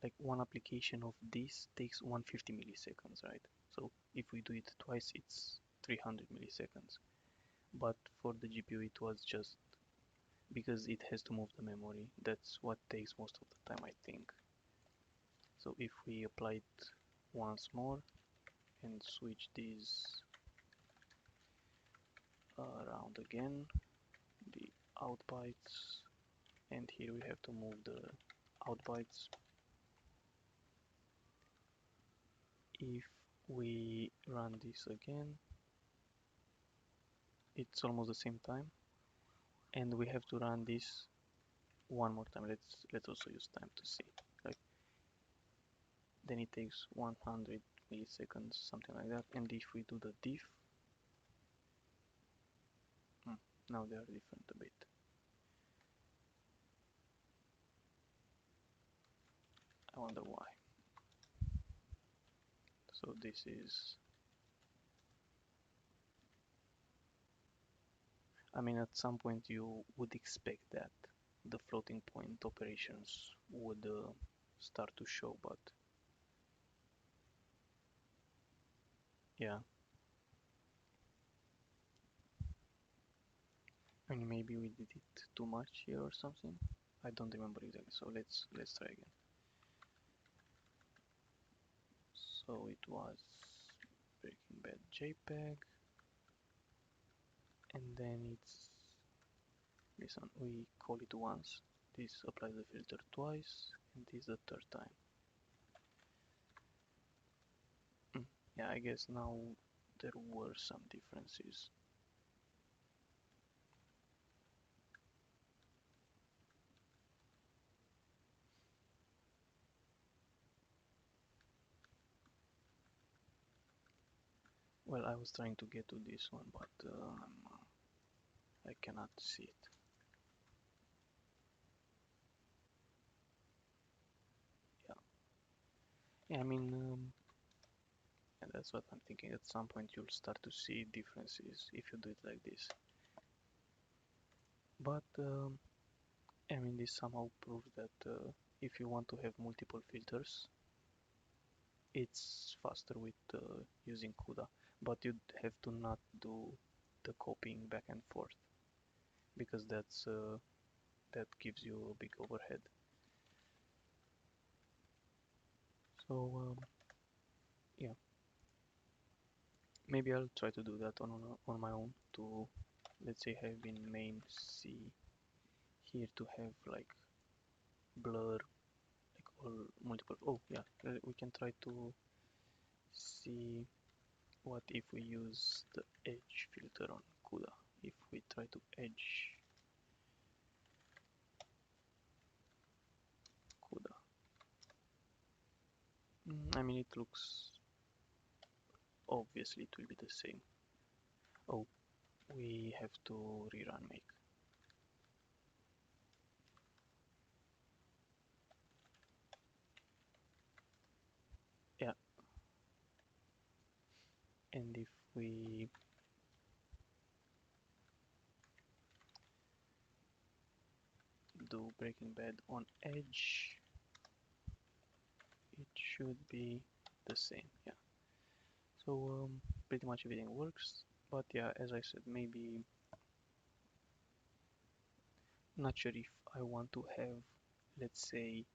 [SPEAKER 1] like one application of this takes 150 milliseconds, right? So if we do it twice, it's 300 milliseconds. But for the GPU, it was just because it has to move the memory. That's what takes most of the time, I think. So if we apply it once more and switch these around again, the out bytes, and here we have to move the out bytes. If we run this again, it's almost the same time, and we have to run this one more time. Let's also use time to see. Like then it takes 100 milliseconds, something like that. And if we do the diff, now they are different a bit. I wonder why. So this is, I mean, at some point you would expect that the floating point operations would start to show, but yeah. I mean, maybe we did it too much here or something. I don't remember exactly. So let's try again. So it was Breaking Bad JPEG, and then it's this one. We call it once. This applies the filter twice, and this the third time. Yeah, I guess now there were some differences. Well, I was trying to get to this one, but I cannot see it. Yeah, I mean, and that's what I'm thinking. At some point, you'll start to see differences if you do it like this. But I mean, this somehow proves that if you want to have multiple filters, it's faster with using CUDA. But you'd have to not do the copying back and forth, because that gives you a big overhead. So yeah, maybe I'll try to do that on my own to, let's say, have in main C here to have like blur, like all multiple. Oh yeah, we can try to see what if we use the edge filter on CUDA. If we try to edge CUDA, I mean, it looks, obviously it will be the same. Oh, we have to rerun make. Yeah, and if we do Breaking Bad on edge, it should be the same. Yeah, so pretty much everything works, but yeah, as I said, maybe not sure if I want to have, let's say,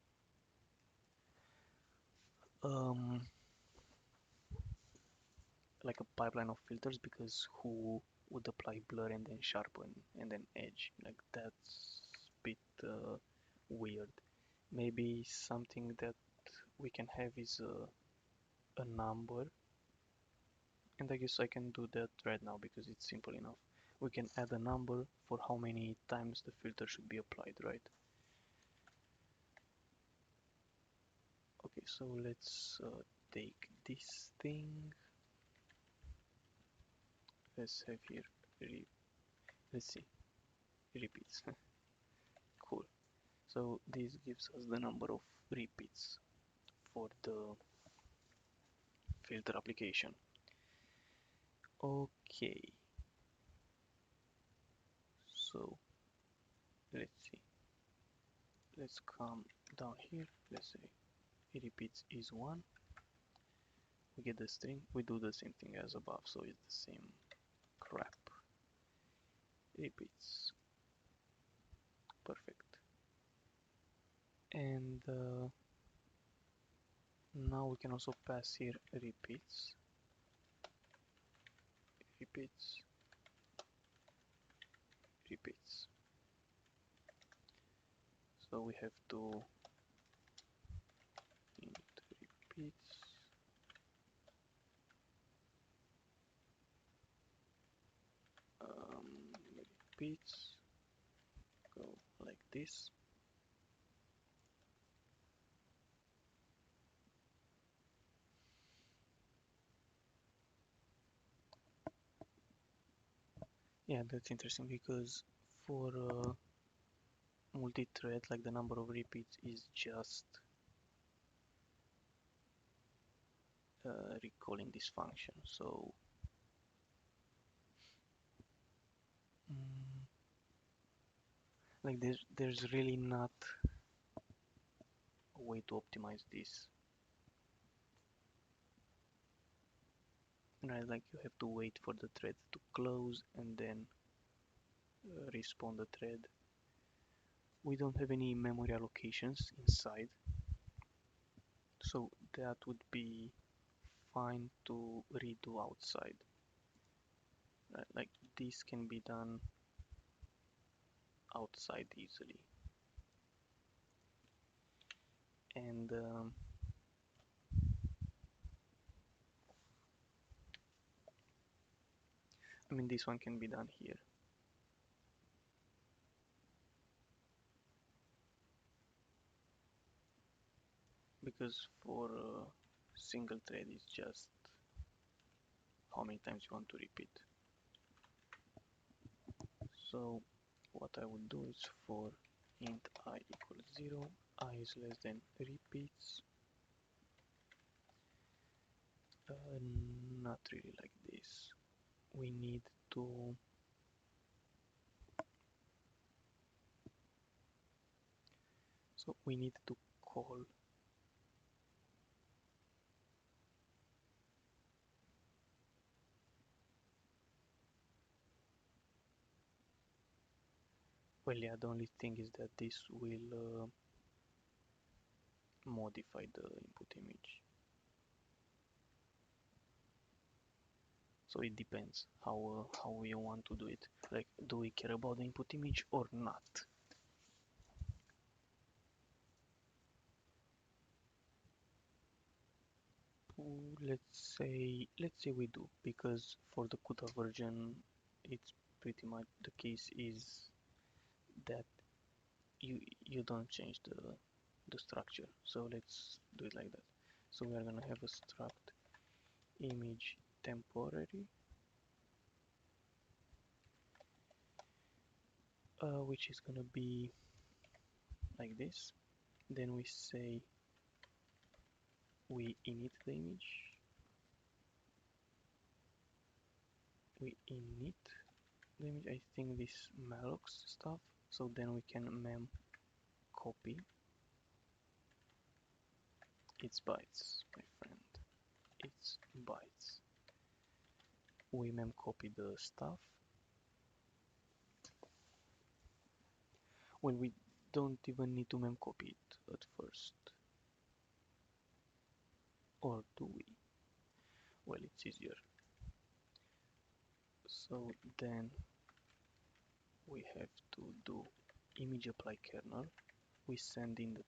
[SPEAKER 1] um like a pipeline of filters, because who would apply blur and then sharpen and then edge? Like that's a bit weird. Maybe something that we can have is a number, and I guess I can do that right now because it's simple enough. We can add a number for how many times the filter should be applied, right? Okay, so let's take this thing. Let's have here, let's see, repeats. Cool. So this gives us the number of repeats for the filter application. Okay, so let's see. let's come down here. Let's say repeats is 1. We get the string. We do the same thing as above, so it's the same crap. Repeats. Perfect. And now we can also pass here repeats. Repeats. Repeats. So we have to int repeats. Repeats. Go like this. Yeah, that's interesting because for multi-thread, like the number of repeats is just recalling this function. So like there's really not a way to optimize this. Right, like you have to wait for the thread to close and then respawn the thread. We don't have any memory allocations inside, so that would be fine to redo outside. Right, like this can be done outside easily. And I mean this one can be done here. Because for a single thread it's just how many times you want to repeat. So what I would do is for int I equals 0, I is less than repeats. Not really like this. We need to call well, yeah, the only thing is that this will modify the input image. So it depends how we want to do it. Like, do we care about the input image or not? Let's say we do, because for the CUDA version, it's pretty much the case is that you don't change the structure. So let's do it like that. So we are gonna have a struct image temporary, which is gonna be like this. Then we say we init the image. We init the image. I think this mallocs stuff. So then we can mem copy its bytes, my friend. It's bytes. We mem copy the stuff. Well, we don't even need to mem copy it at first. Or do we? Well, it's easier. So then we have to do image apply kernel. We send in the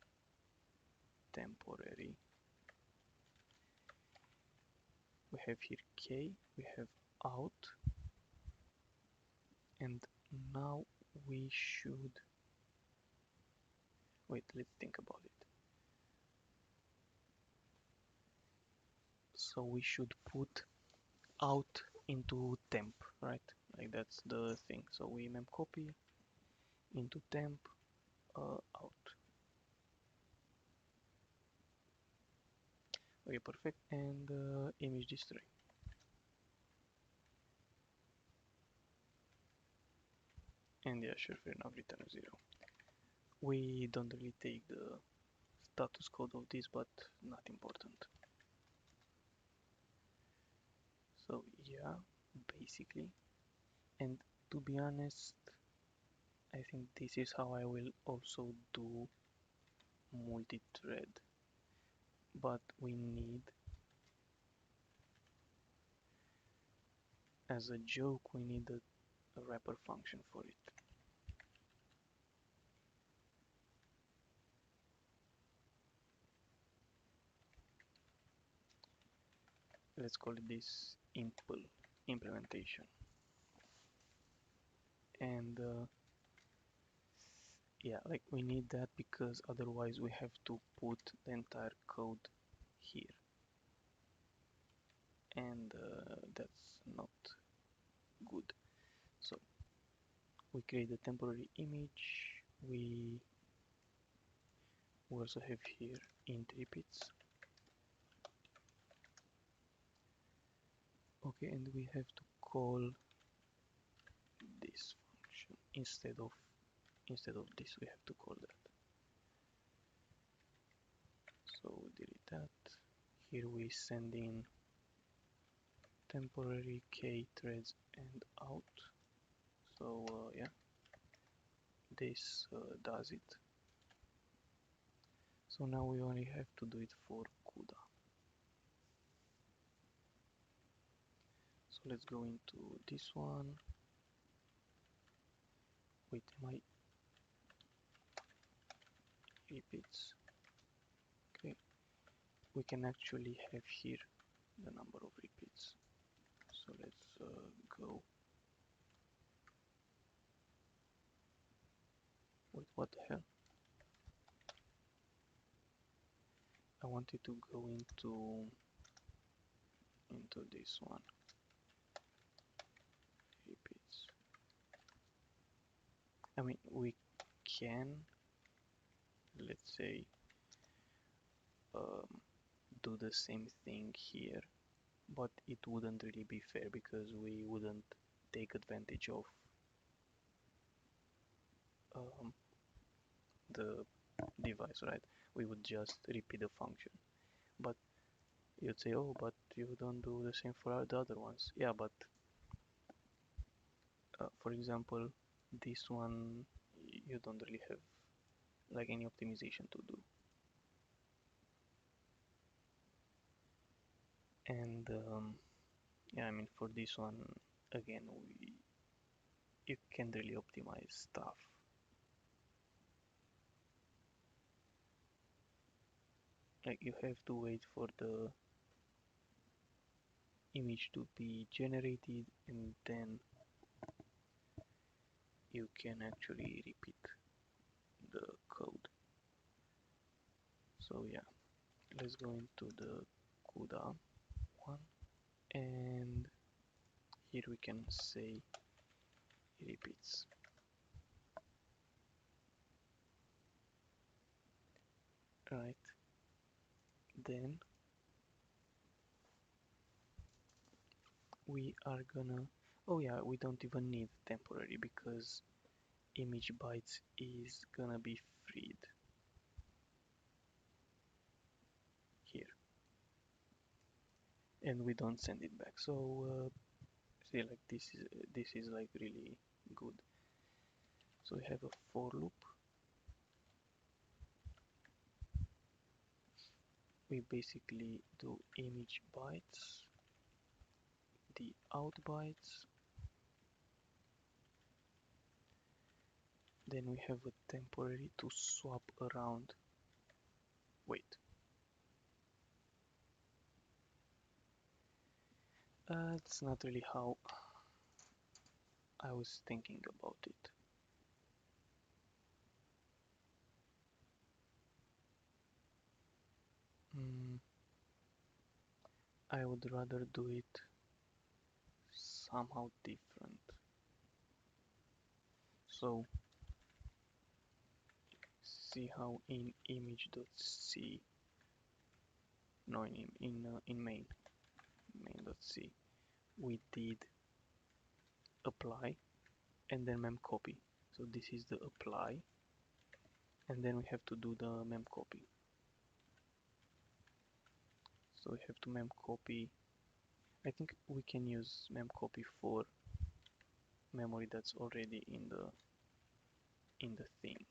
[SPEAKER 1] temporary. We have here k, we have out, and now we should wait, let's think about it. So we should put out into temp, right? Like that's the thing. So we mem copy into temp out. Okay, perfect. And image destroy. And yeah, sure, fair enough, return 0. We don't really take the status code of this, but not important. So yeah, basically. And to be honest, I think this is how I will also do multi-thread. But we need, as a joke, we need a wrapper function for it. Let's call it this implementation. And yeah, like we need that because otherwise we have to put the entire code here. And that's not good. So we create a temporary image. We also have here int repeats. Okay, and we have to call this function instead of this. We have to call that. So delete that. Here we send in temporary k threads and out. So yeah, this does it. So now we only have to do it for CUDA. So let's go into this one with my repeats. Okay, we can actually have here the number of repeats. So let's go. Wait, what the hell? I wanted to go into this one. Repeats. I mean, we can, let's say, do the same thing here, but it wouldn't really be fair because we wouldn't take advantage of the device, right? We would just repeat the function. But you'd say, oh, but you don't do the same for the other ones. Yeah, but for example, this one you don't really have like any optimization to do. And yeah, I mean for this one again, you can't really optimize stuff. Like you have to wait for the image to be generated and then you can actually repeat the code. So yeah, let's go into the CUDA one, and here we can say repeats. Right, then we are gonna, oh yeah, we don't even need temporary because image bytes is gonna be freed here, and we don't send it back. So see, like this is like really good. So we have a for loop. We basically do image bytes, the out bytes, then we have a temporary to swap around. Wait, that's not really how I was thinking about it. I would rather do it somehow different. So see how in image.c, no, in main.c, we did apply and then mem copy. So this is the apply, and then we have to do the mem copy. So we have to mem copy. I think we can use mem copy for memory that's already in the thing.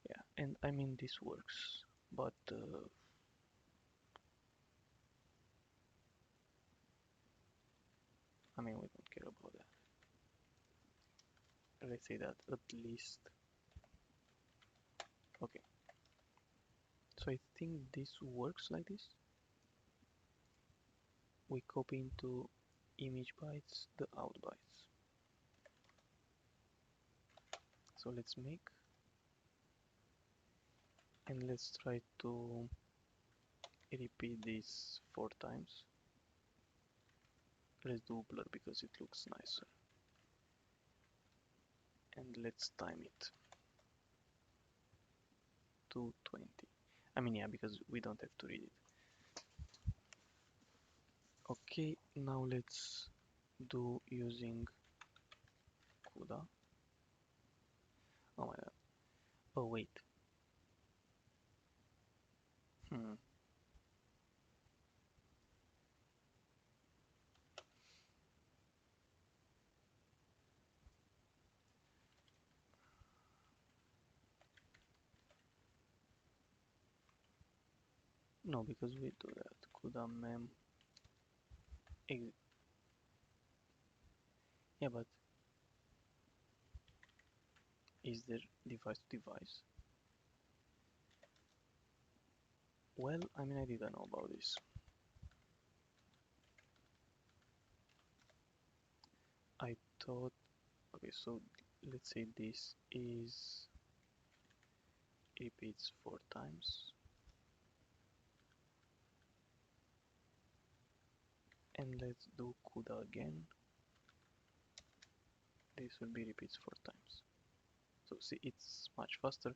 [SPEAKER 1] Yeah, and I mean this works, but I mean we don't care about that. Let's say that at least. Okay. So I think this works like this. We copy into image bytes the out bytes. So let's make, and let's try to repeat this 4 times. Let's do blur because it looks nicer. And let's time it to 20. I mean, yeah, because we don't have to read it. Okay, now let's do using CUDA. Oh my god. Oh, wait. Hmm. No, because we do that. CUDA mem. Yeah, but is there device to device? Well, I mean, I didn't know about this. I thought, okay, so let's say this is repeats 4 times, and let's do CUDA again. This will be repeats 4 times. So see, it's much faster.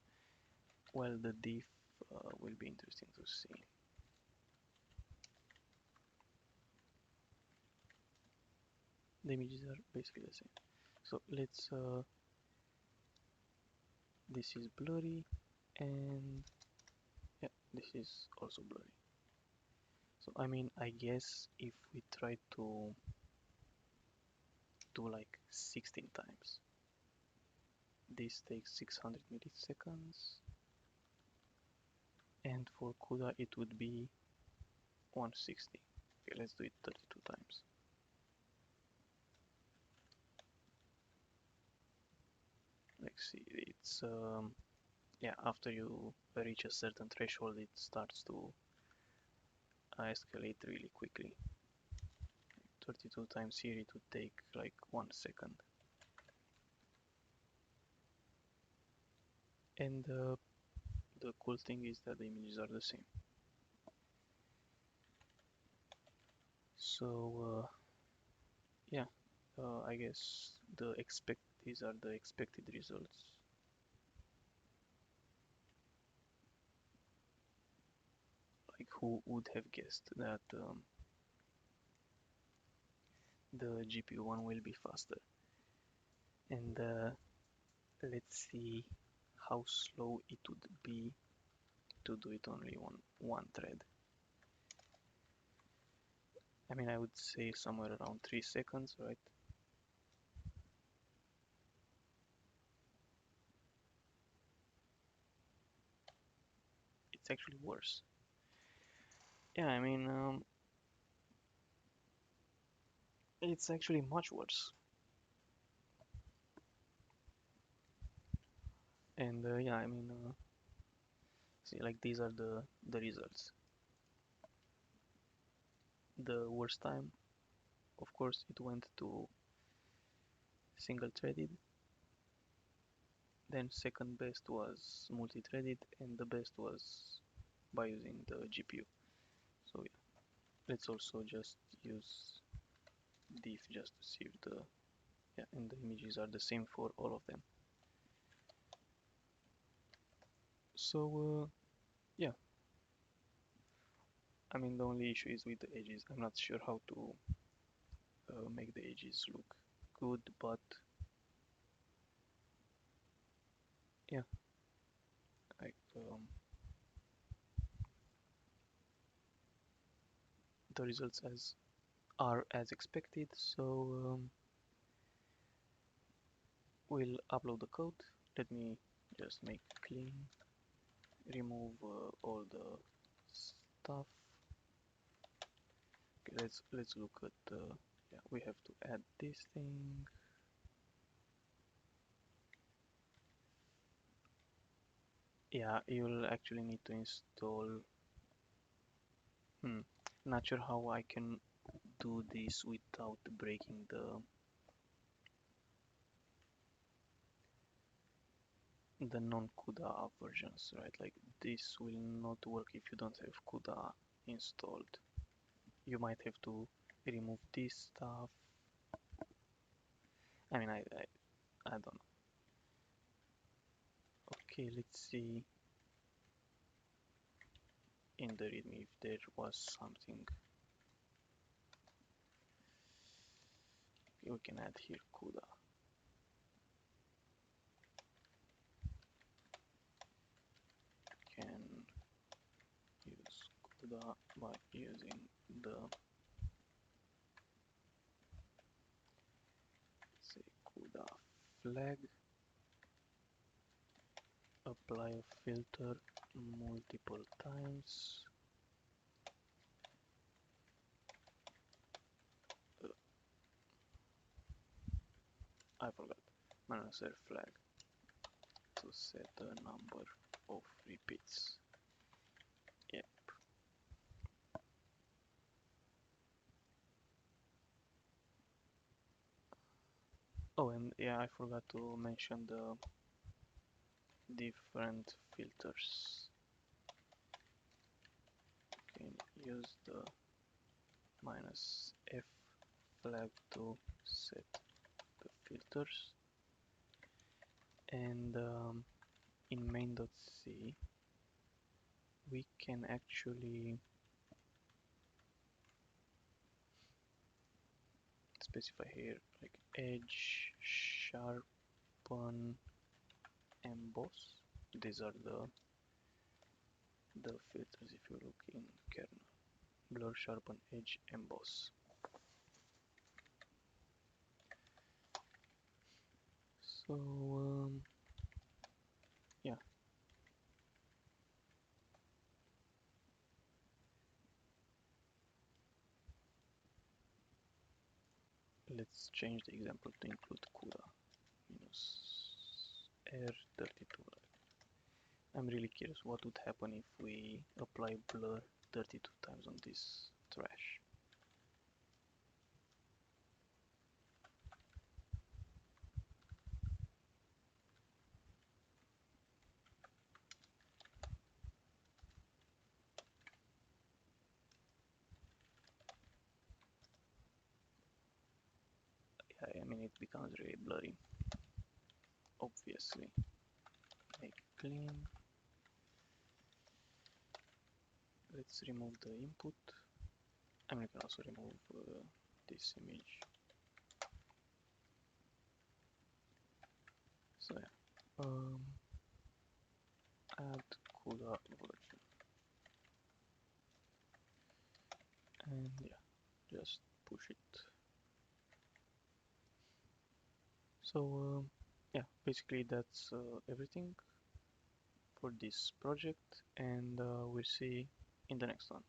[SPEAKER 1] Well, the diff will be interesting to see. The images are basically the same. So let's, this is blurry, and yeah, this is also blurry. So I mean, I guess if we try to do like 16 times, this takes 600 milliseconds, and for CUDA it would be 160. Okay, let's do it 32 times. Let's see, it's yeah, after you reach a certain threshold, it starts to escalate really quickly. 32 times here, it would take like 1 second. And the cool thing is that the images are the same. So yeah, I guess these are the expected results. Like who would have guessed that the GPU one will be faster? And let's see how slow it would be to do it only on one thread. I mean, I would say somewhere around 3 seconds, right? It's actually worse. Yeah, I mean, it's actually much worse. And yeah, I mean, see, like these are the results. The worst time, of course, it went to single-threaded. Then second best was multi-threaded, and the best was by using the GPU. So yeah, let's also just use diff just to see if the yeah, and the images are the same for all of them. So yeah, I mean the only issue is with the edges. I'm not sure how to make the edges look good, but yeah, like the results as are as expected. So we'll upload the code. Let me just make clean, remove all the stuff. Okay, let's look at yeah, we have to add this thing. Yeah, you'll actually need to install. Not sure how I can do this without breaking the non-CUDA versions, right? Like this will not work if you don't have CUDA installed. You might have to remove this stuff. I mean, I don't know. Okay, let's see in the README if there was something. Okay, we can add here CUDA. Can use CUDA by using the say CUDA flag. Apply a filter multiple times. I forgot. Manager flag to set the number of repeats. Yep. Oh, and yeah, I forgot to mention the different filters. You can use the -f flag to set the filters, and in main.c we can actually specify here like edge, sharpen, emboss. These are the filters if you look in kernel. Blur, sharpen, edge, emboss. So yeah, let's change the example to include CUDA -r32. I'm really curious what would happen if we apply blur 32 times on this trash. Yeah, I mean it becomes really blurry. Obviously, make clean. Let's remove the input. I mean, we can also remove this image. So yeah, add CUDA version, and yeah, just push it. So yeah, basically that's everything for this project, and we'll see in the next one.